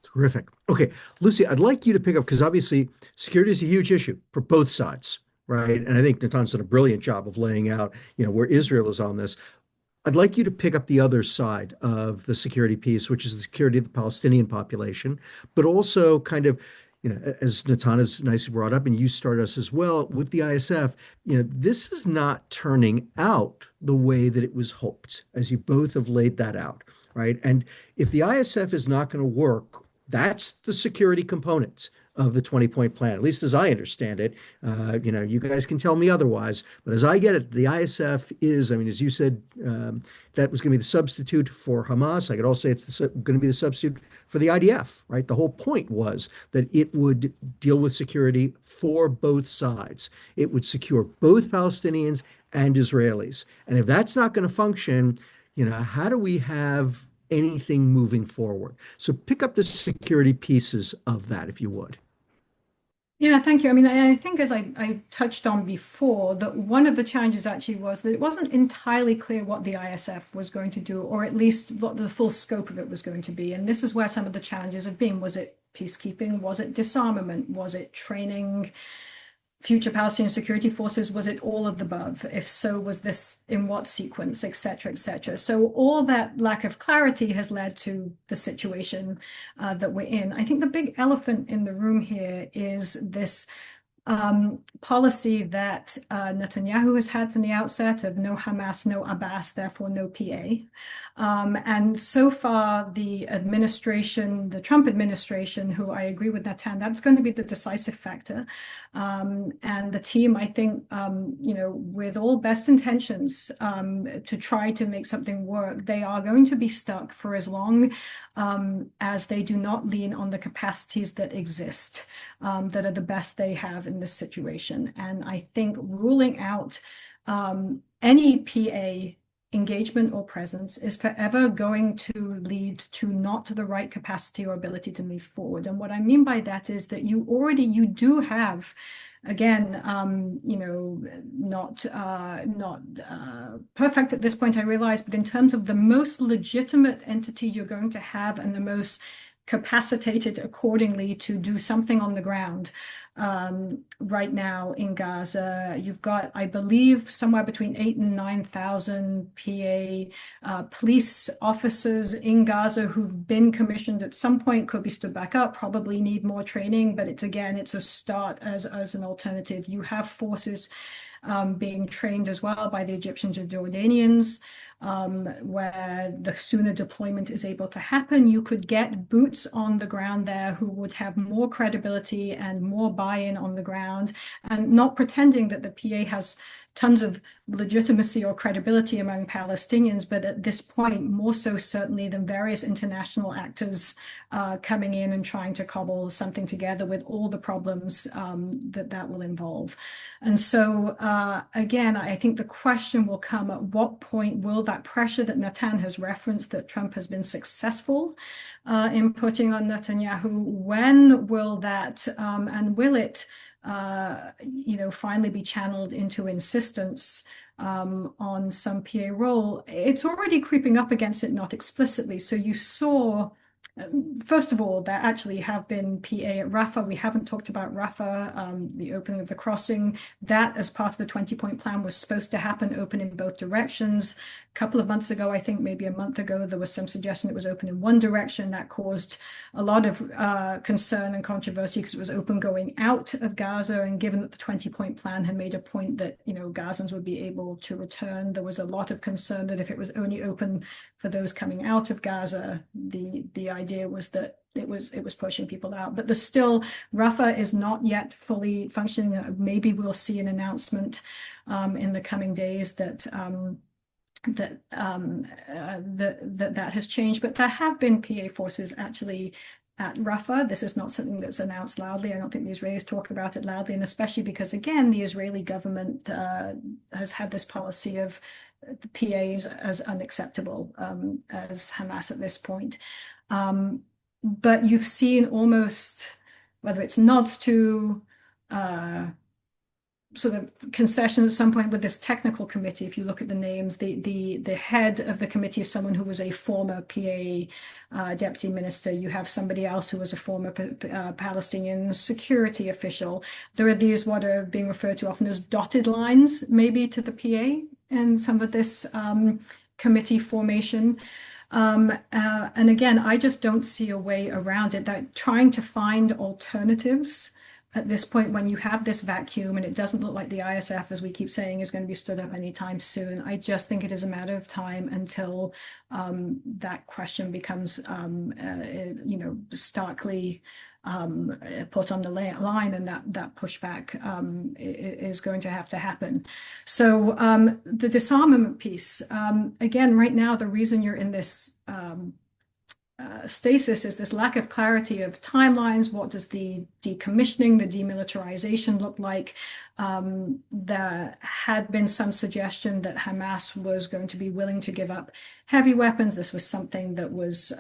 Speaker 1: Terrific. Okay, Lucy, I'd like you to pick up, because obviously security is a huge issue for both sides, right? And I think Natan's done a brilliant job of laying out, where Israel is on this. I'd like you to pick up the other side of the security piece, which is the security of the Palestinian population, but also kind of as Natan has nicely brought up, and you started us as well with the ISF, this is not turning out the way that it was hoped, as you both have laid that out, right? And if the ISF is not going to work, that's the security component of the 20-point plan, at least as I understand it. You guys can tell me otherwise, but as I get it, the ISF is, I mean, as you said, that was going to be the substitute for Hamas. I could also say it's going to be the substitute for the IDF, right? The whole point was that it would deal with security for both sides. It would secure both Palestinians and Israelis. And if that's not going to function, how do we have anything moving forward? So pick up the security pieces of that, if you would.
Speaker 2: Yeah, thank you. I mean, I think as I touched on before, that one of the challenges actually was that it wasn't entirely clear what the ISF was going to do, or at least what the full scope of it was going to be. And this is where some of the challenges have been. Was it peacekeeping? Was it disarmament? Was it training future Palestinian security forces? Was it all of the above? If so, was this in what sequence, et cetera, et cetera? So all that lack of clarity has led to the situation that we're in. I think the big elephant in the room here is this policy that Netanyahu has had from the outset of no Hamas, no Abbas, therefore no PA. And so far, the administration, the Trump administration, who I agree with Natan, that's going to be the decisive factor. And the team, I think, with all best intentions to try to make something work, they are going to be stuck for as long as they do not lean on the capacities that exist, that are the best they have in this situation. And I think ruling out any PA engagement or presence is forever going to lead to not the right capacity or ability to move forward. And what I mean by that is that you do have, again, not perfect at this point, I realize, but in terms of the most legitimate entity you're going to have and the most capacitated accordingly to do something on the ground right now in Gaza. You've got, I believe, somewhere between 8,000 and 9,000 PA police officers in Gaza who've been commissioned at some point, could be stood back up, probably need more training, but it's a start as an alternative. You have forces being trained as well by the Egyptians and Jordanians, where the sooner deployment is able to happen, you could get boots on the ground there who would have more credibility and more buy-in on the ground, and not pretending that the PA has tons of legitimacy or credibility among Palestinians, but at this point, more so certainly than various international actors coming in and trying to cobble something together with all the problems that will involve. And so, again, I think the question will come, at what point will that pressure that Natan has referenced, that Trump has been successful in putting on Netanyahu, when will that, and will it finally be channeled into insistence on some PA role? It's already creeping up against it, not explicitly. So you saw, first of all, there actually have been PA at Rafah. We haven't talked about Rafah, the opening of the crossing. That, as part of the 20-point plan, was supposed to happen, open in both directions. A couple of months ago, I think maybe a month ago, there was some suggestion it was open in one direction. That caused a lot of concern and controversy because it was open going out of Gaza. And given that the 20-point plan had made a point that, Gazans would be able to return, there was a lot of concern that if it was only open for those coming out of Gaza, the idea was that it was pushing people out. But there's still, Rafah is not yet fully functioning. Maybe we'll see an announcement in the coming days that has changed. But there have been PA forces actually at Rafah. This is not something that's announced loudly. I don't think the Israelis talk about it loudly, and especially because, again, the Israeli government has had this policy of the PAs as unacceptable as Hamas at this point. But you've seen almost, whether it's nods to sort of concession at some point with this technical committee. If you look at the names, the head of the committee is someone who was a former PA deputy minister. You have somebody else who was a former Palestinian security official. There are these what are being referred to often as dotted lines, maybe, to the PA in some of this committee formation. And again, I just don't see a way around it. That trying to find alternatives at this point, when you have this vacuum and it doesn't look like the ISF, as we keep saying, is going to be stood up anytime soon. I just think it is a matter of time until that question becomes, starkly put on the line, and that pushback is going to have to happen. So the disarmament piece, again, right now, the reason you're in this stasis is this lack of clarity of timelines. What does the decommissioning, the demilitarization look like? There had been some suggestion that Hamas was going to be willing to give up heavy weapons. This was something that was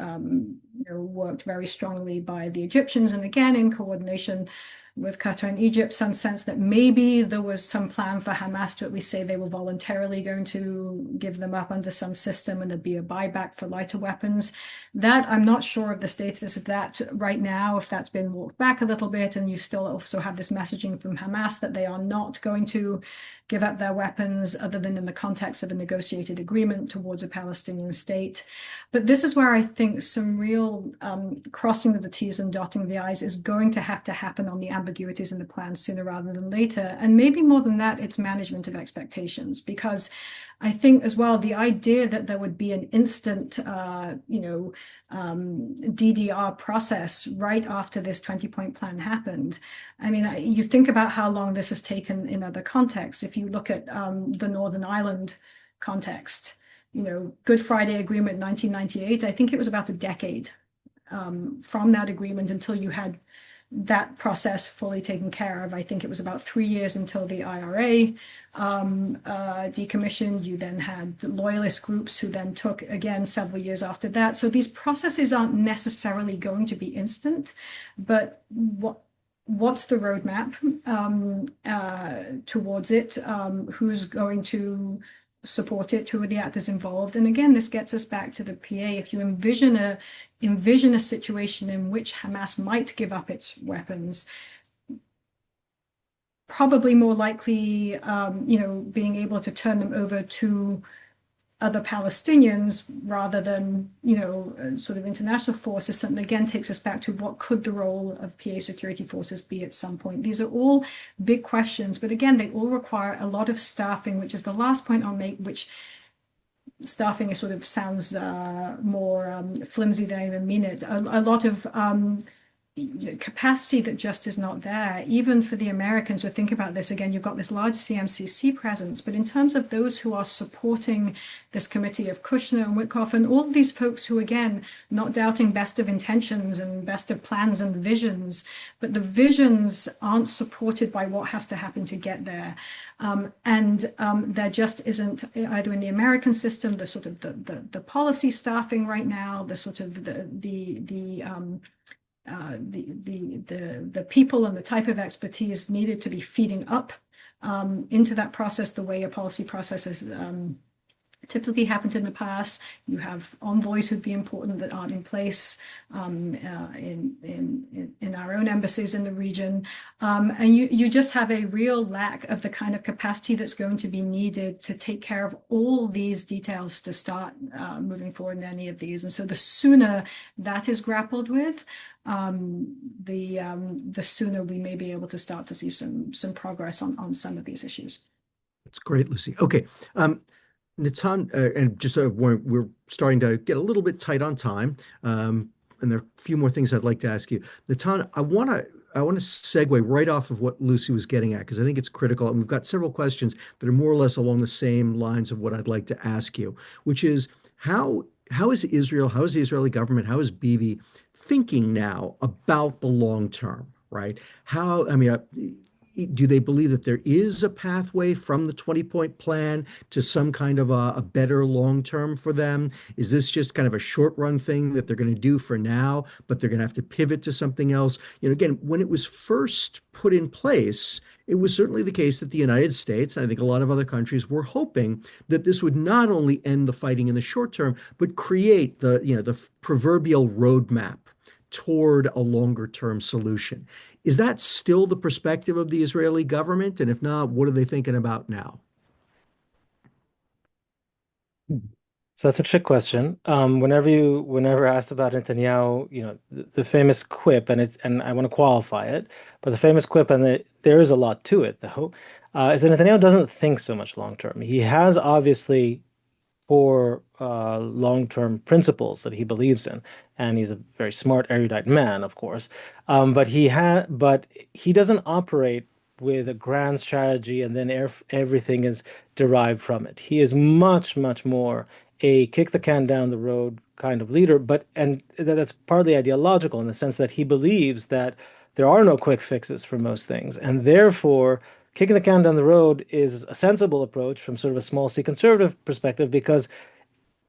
Speaker 2: worked very strongly by the Egyptians, and again, in coordination with Qatar and Egypt, some sense that maybe there was some plan for Hamas to at least say they were voluntarily going to give them up under some system, and there'd be a buyback for lighter weapons. That I'm not sure of the status of that right now, if that's been walked back a little bit, and you still also have this messaging from Hamas that they are not going to give up their weapons other than in the context of a negotiated agreement towards a Palestinian state. But this is where I think some real crossing of the T's and dotting the I's is going to have to happen on the ambiguities in the plan sooner rather than later. And maybe more than that, it's management of expectations, because I think as well, the idea that there would be an instant, DDR process right after this 20-point plan happened. I mean, you think about how long this has taken in other contexts. If you look at the Northern Ireland context, Good Friday Agreement 1998, I think it was about a decade from that agreement until you had that process fully taken care of. I think it was about 3 years until the IRA decommissioned. You then had the loyalist groups who then took, again, several years after that. So these processes aren't necessarily going to be instant, but what's the roadmap towards it? Who's going to support it? Who are the actors involved? And again, this gets us back to the PA. If you envision a situation in which Hamas might give up its weapons, probably more likely, being able to turn them over to other Palestinians rather than, sort of international forces, something again takes us back to what could the role of PA security forces be at some point. These are all big questions, but again, they all require a lot of staffing, which is the last point I'll make, which staffing is sort of sounds more flimsy than I even mean it. A lot of capacity that just is not there, even for the Americans. So think about this again, you've got this large CMCC presence, but in terms of those who are supporting this committee of Kushner and Witkoff and all of these folks who, again, not doubting best of intentions and best of plans and visions, but the visions aren't supported by what has to happen to get there. There just isn't, either in the American system, the sort of the policy staffing right now, the sort of the people and the type of expertise needed to be feeding up into that process the way a policy process is typically happened in the past. You have envoys who'd be important that aren't in place in our own embassies in the region. And you just have a real lack of the kind of capacity that's going to be needed to take care of all these details to start moving forward in any of these. And so the sooner that is grappled with, the sooner we may be able to start to see some progress on some of these issues.
Speaker 1: That's great, Lucy. Okay. Natan, and just we're starting to get a little bit tight on time, and there are a few more things I'd like to ask you. Natan, I want to segue right off of what Lucy was getting at, because I think it's critical, and we've got several questions that are more or less along the same lines of what I'd like to ask you, which is how is Israel, how is the Israeli government, how is Bibi thinking now about the long term, right? Do they believe that there is a pathway from the 20-point plan to some kind of a better long term for them? Is this just kind of a short run thing that they're going to do for now, but they're going to have to pivot to something else? Again, when it was first put in place, it was certainly the case that the United States, and I think a lot of other countries, were hoping that this would not only end the fighting in the short term, but create the proverbial roadmap toward a longer term solution. Is that still the perspective of the Israeli government? And if not, what are they thinking about now?
Speaker 3: So that's a trick question. Whenever asked about Netanyahu, the famous quip, and I want to qualify it, but the famous quip, and there is a lot to it though, is that Netanyahu doesn't think so much long term. He has obviously core long-term principles that he believes in, and he's a very smart, erudite man, of course. But he doesn't operate with a grand strategy, and then everything is derived from it. He is much, much more a kick the can down the road kind of leader, and that's partly ideological in the sense that he believes that there are no quick fixes for most things, and therefore kicking the can down the road is a sensible approach from sort of a small C conservative perspective because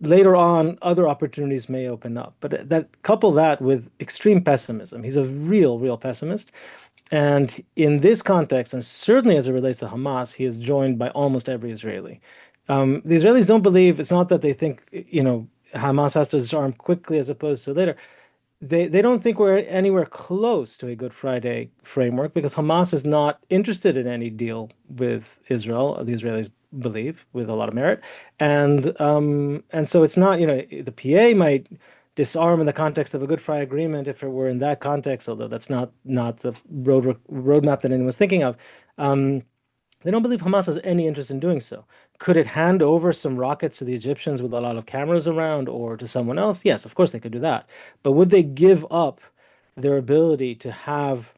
Speaker 3: later on other opportunities may open up. But couple that with extreme pessimism. He's a real pessimist. And in this context, and certainly as it relates to Hamas, he is joined by almost every Israeli. The Israelis don't believe, it's not that they think, Hamas has to disarm quickly as opposed to later. They don't think we're anywhere close to a Good Friday framework because Hamas is not interested in any deal with Israel, the Israelis believe, with a lot of merit. And so it's not, the PA might disarm in the context of a Good Friday agreement if it were in that context, although that's not the roadmap that anyone's thinking of. They don't believe Hamas has any interest in doing so. Could it hand over some rockets to the Egyptians with a lot of cameras around or to someone else? Yes, of course they could do that. But would they give up their ability to have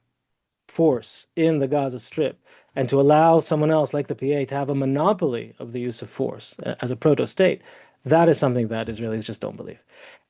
Speaker 3: force in the Gaza Strip and to allow someone else like the PA to have a monopoly of the use of force as a proto-state? That is something that Israelis just don't believe.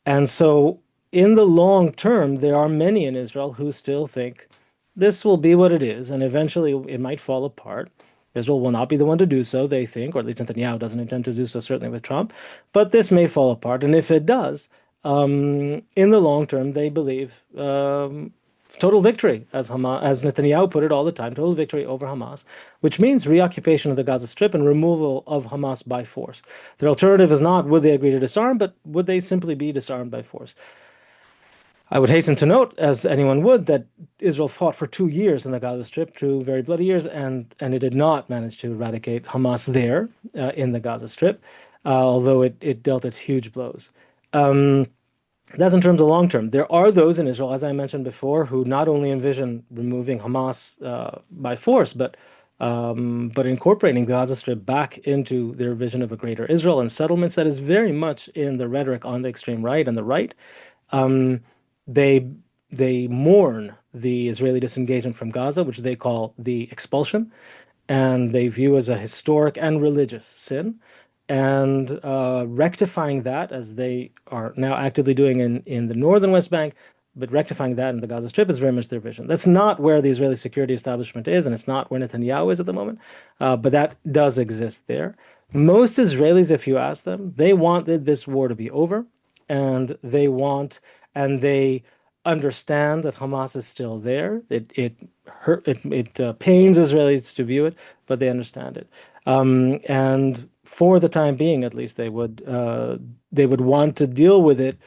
Speaker 3: And so in the long term, there are many in Israel who still think this will be what it is, and eventually it might fall apart. Israel will not be the one to do so, they think, or at least Netanyahu doesn't intend to do so, certainly with Trump. But this may fall apart. And if it does, in the long term, they believe total victory, as Netanyahu put it all the time, total victory over Hamas, which means reoccupation of the Gaza Strip and removal of Hamas by force. The alternative is not would they agree to disarm, but would they simply be disarmed by force? I would hasten to note, as anyone would, that Israel fought for 2 years in the Gaza Strip, 2 very bloody years, and it did not manage to eradicate Hamas there in the Gaza Strip, although it dealt it huge blows. That's in terms of long term. There are those in Israel, as I mentioned before, who not only envision removing Hamas by force, but incorporating the Gaza Strip back into their vision of a greater Israel and settlements that is very much in the rhetoric on the extreme right and the right. They mourn the Israeli disengagement from Gaza, which they call the expulsion, and they view as a historic and religious sin. And rectifying that, as they are now actively doing in the northern West Bank, but rectifying that in the Gaza Strip is very much their vision. That's not where the Israeli security establishment is, and it's not where Netanyahu is at the moment, but that does exist there. Most Israelis, if you ask them, they wanted this war to be over, and they understand that Hamas is still there. It pains Israelis to view it, but they understand it. And for the time being, at least, they would want to deal with it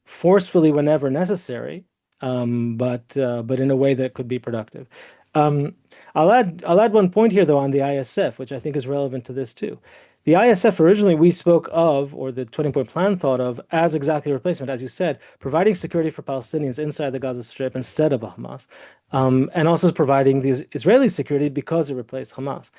Speaker 3: forcefully whenever necessary, but in a way that could be productive. I'll add one point here though on the ISF, which I think is relevant to this too. The ISF originally we spoke of, or the 20-point plan thought of, as exactly a replacement, as you said, providing security for Palestinians inside the Gaza Strip instead of Hamas, and also providing the Israeli security because it replaced Hamas.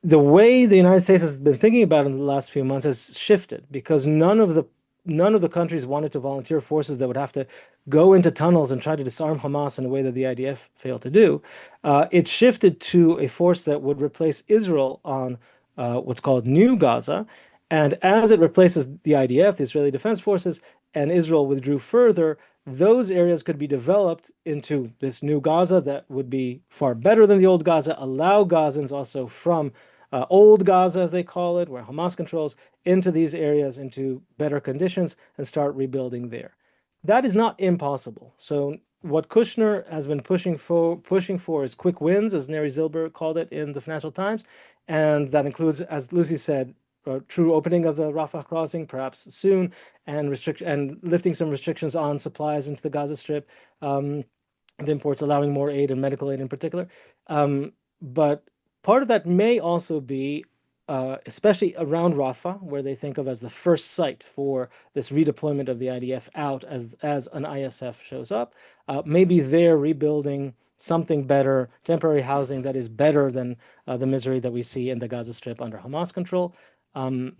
Speaker 3: The way the United States has been thinking about it in the last few months has shifted because none of the countries wanted to volunteer forces that would have to go into tunnels and try to disarm Hamas in a way that the IDF failed to do. It shifted to a force that would replace Israel on what's called New Gaza. And as it replaces the IDF, the Israeli Defense Forces, and Israel withdrew further, those areas could be developed into this new Gaza that would be far better than the old Gaza, allow Gazans also from old Gaza, as they call it, where Hamas controls, into these areas, into better conditions, and start rebuilding there. That is not impossible. So what Kushner has been pushing for is quick wins, as Neri Zilber called it in the Financial Times, and that includes, as Lucy said, a true opening of the Rafah crossing, perhaps soon, and lifting some restrictions on supplies into the Gaza Strip, the imports, allowing more aid and medical aid in particular. But part of that may also be especially around Rafah, where they think of as the first site for this redeployment of the IDF out as an ISF shows up. Maybe they're rebuilding something better, temporary housing that is better than the misery that we see in the Gaza Strip under Hamas control.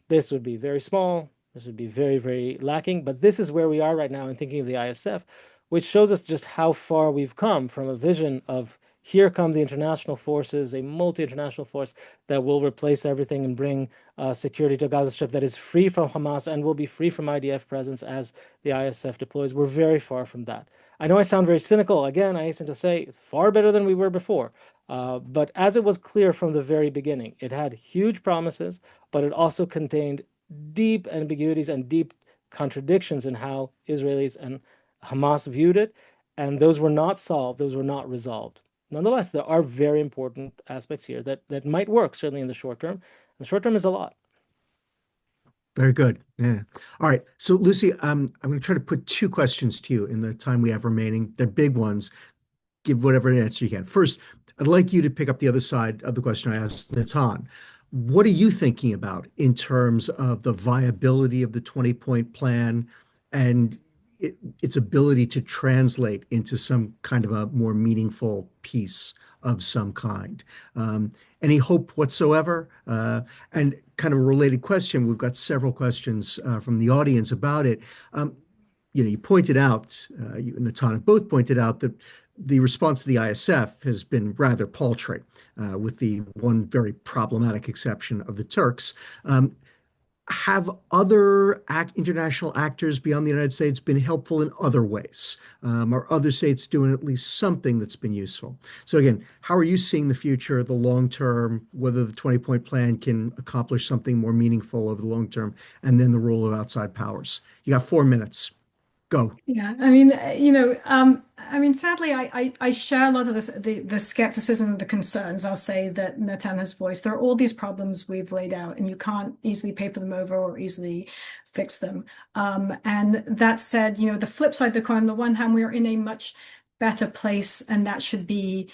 Speaker 3: This would be very small. This would be very, very lacking. But this is where we are right now in thinking of the ISF, which shows us just how far we've come from a vision of here come the international forces, a multi-international force that will replace everything and bring security to Gaza Strip that is free from Hamas and will be free from IDF presence as the ISF deploys. We're very far from that. I know I sound very cynical. Again, I hasten to say far better than we were before. But as it was clear from the very beginning, it had huge promises, but it also contained deep ambiguities and deep contradictions in how Israelis and Hamas viewed it. And those were not solved, those were not resolved. Nonetheless, there are very important aspects here that might work, certainly in the short term. The short term is a lot.
Speaker 1: Very good. Yeah. All right. So, Lucy, I'm going to try to put two questions to you in the time we have remaining. They're big ones. Give whatever answer you can. First, I'd like you to pick up the other side of the question I asked Natan. What are you thinking about in terms of the viability of the 20-point plan and its ability to translate into some kind of a more meaningful peace of some kind? Any hope whatsoever? And kind of a related question, we've got several questions from the audience about it. You pointed out, you and Natan have both pointed out that the response to the ISF has been rather paltry, with the one very problematic exception of the Turks. Have other international actors beyond the United States been helpful in other ways? Are other states doing at least something that's been useful? So again, how are you seeing the future, the long term, whether the 20-point plan can accomplish something more meaningful over the long term, and then the role of outside powers? You got 4 minutes. Go.
Speaker 2: Yeah, sadly, I share a lot of the skepticism and the concerns. I'll say that Natan has voiced. There are all these problems we've laid out, and you can't easily paper them over or easily fix them. And that said, the flip side of the coin, on the one hand, we are in a much better place, and that should be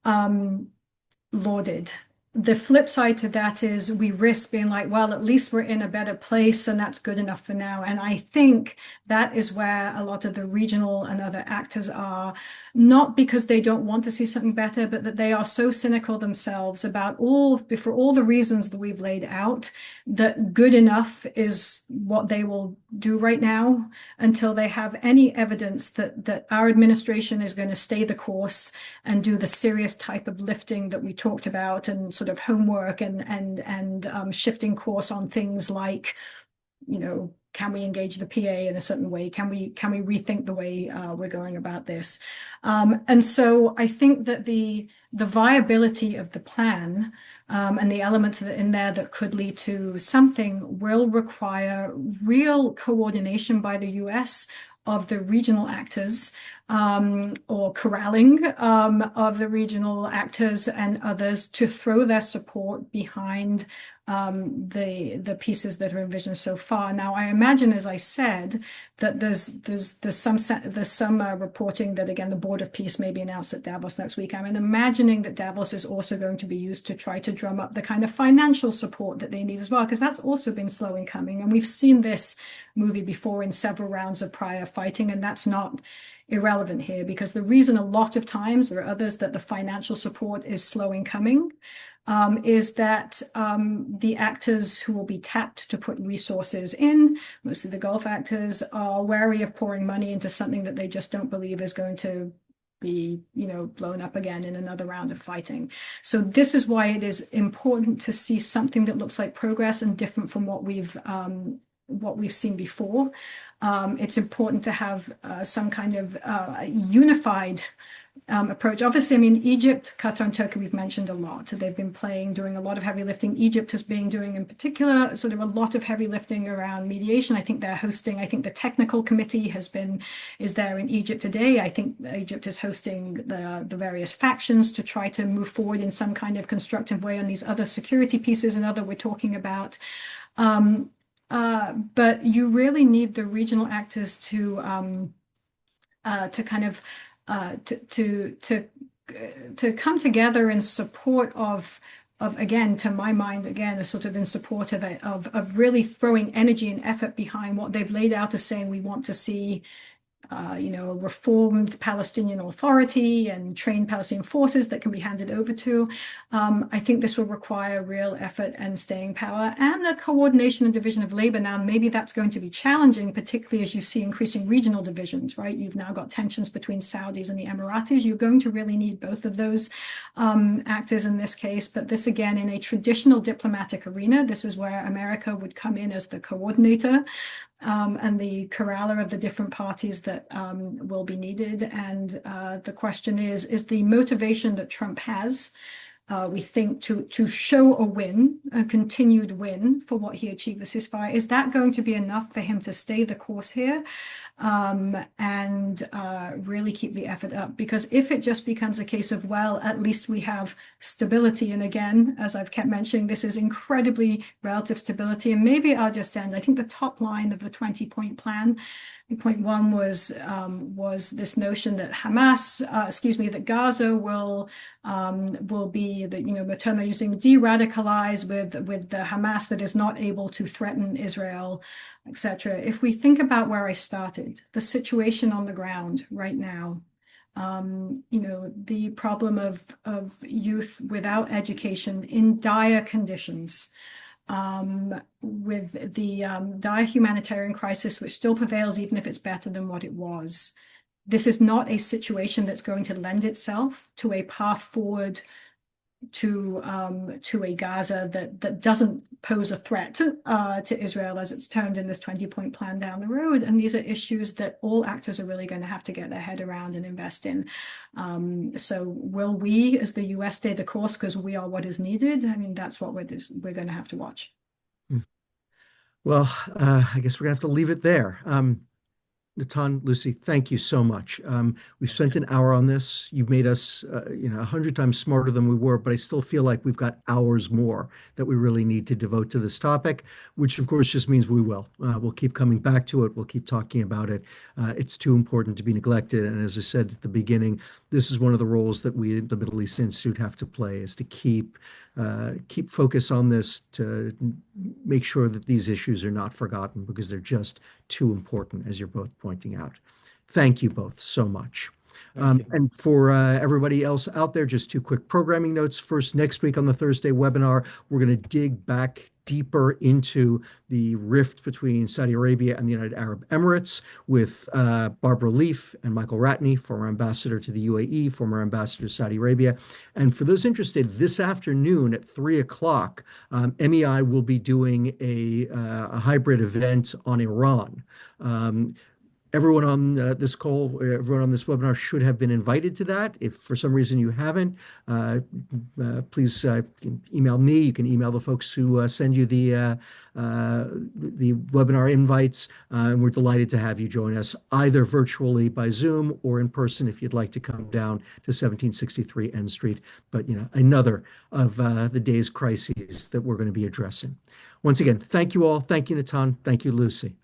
Speaker 2: lauded. The flip side to that is we risk being like, well, at least we're in a better place and that's good enough for now. And I think that is where a lot of the regional and other actors are, not because they don't want to see something better, but that they are so cynical themselves about for all the reasons that we've laid out, that good enough is what they will do right now until they have any evidence that our administration is going to stay the course and do the serious type of lifting that we talked about, and sort of homework and shifting course on things like, can we engage the PA in a certain way? Can we rethink the way we're going about this? And so I think that the viability of the plan and the elements in there that could lead to something will require real coordination by the US of the regional actors, or corralling of the regional actors and others to throw their support behind the pieces that are envisioned so far. Now, I imagine, as I said, that there's some reporting that, again, the Board of Peace may be announced at Davos next week. I'm imagining that Davos is also going to be used to try to drum up the kind of financial support that they need as well, because that's also been slow in coming. And we've seen this movie before in several rounds of prior fighting, and that's not irrelevant here, because the reason a lot of times, there are others, that the financial support is slow in coming is that the actors who will be tapped to put resources in, mostly the Gulf actors, are wary of pouring money into something that they just don't believe is going to be, blown up again in another round of fighting. So this is why it is important to see something that looks like progress and different from what we've seen before. It's important to have some kind of unified approach. Obviously, Egypt, Qatar, and Turkey, we've mentioned a lot. They've been doing a lot of heavy lifting. Egypt has been doing, in particular, sort of a lot of heavy lifting around mediation. I think the technical committee is there in Egypt today. I think Egypt is hosting the various factions to try to move forward in some kind of constructive way on these other security pieces and other we're talking about. But you really need the regional actors to kind of to come together in support of again, to my mind, again, a sort of in support of it, of really throwing energy and effort behind what they've laid out as saying we want to see a reformed Palestinian Authority and trained Palestinian forces that can be handed over to. I think this will require real effort and staying power and the coordination and division of labor. Now, maybe that's going to be challenging, particularly as you see increasing regional divisions, right? You've now got tensions between Saudis and the Emiratis. You're going to really need both of those actors in this case. But this, again, in a traditional diplomatic arena, this is where America would come in as the coordinator and the corraller of the different parties that will be needed. And the question is the motivation that Trump has, we think, to show a win, a continued win for what he achieved the ceasefire, is that going to be enough for him to stay the course here and really keep the effort up? Because if it just becomes a case of, well, at least we have stability, and again, as I've kept mentioning, this is incredibly relative stability. And maybe I'll just end. I think the top line of the 20-point plan, point one was this notion that that Gaza will be, that the term they're using, de-radicalized with the Hamas that is not able to threaten Israel, etc. If we think about where I started, the situation on the ground right now, the problem of youth without education in dire conditions, with the dire humanitarian crisis, which still prevails, even if it's better than what it was. This is not a situation that's going to lend itself to a path forward to a Gaza that doesn't pose a threat to Israel, as it's termed in this 20-point plan down the road. And these are issues that all actors are really going to have to get their head around and invest in. So will we, as the US, stay the course because we are what is needed? I mean, that's what we're going to have to watch.
Speaker 1: Well, I guess we're going to have to leave it there. Natan, Lucy, thank you so much. We've spent an hour on this. You've made us, 100 times smarter than we were, but I still feel like we've got hours more that we really need to devote to this topic, which of course just means we will. We'll keep coming back to it. We'll keep talking about it. It's too important to be neglected. And as I said at the beginning, this is one of the roles that we at the Middle East Institute have to play, is to keep focus on this, to make sure that these issues are not forgotten, because they're just too important, as you're both pointing out. Thank you both so much. And for everybody else out there, just two quick programming notes. First, next week on the Thursday webinar, we're going to dig back deeper into the rift between Saudi Arabia and the United Arab Emirates with Barbara Leaf and Michael Ratney, former ambassador to the UAE, former ambassador to Saudi Arabia. And for those interested, this afternoon at 3 o'clock, MEI will be doing a hybrid event on Iran. Everyone on this call, everyone on this webinar should have been invited to that. If for some reason you haven't, please email me. You can email the folks who send you the webinar invites. And we're delighted to have you join us either virtually by Zoom or in person if you'd like to come down to 1763 N Street. But another of the day's crises that we're going to be addressing. Once again, thank you all. Thank you, Natan. Thank you, Lucy.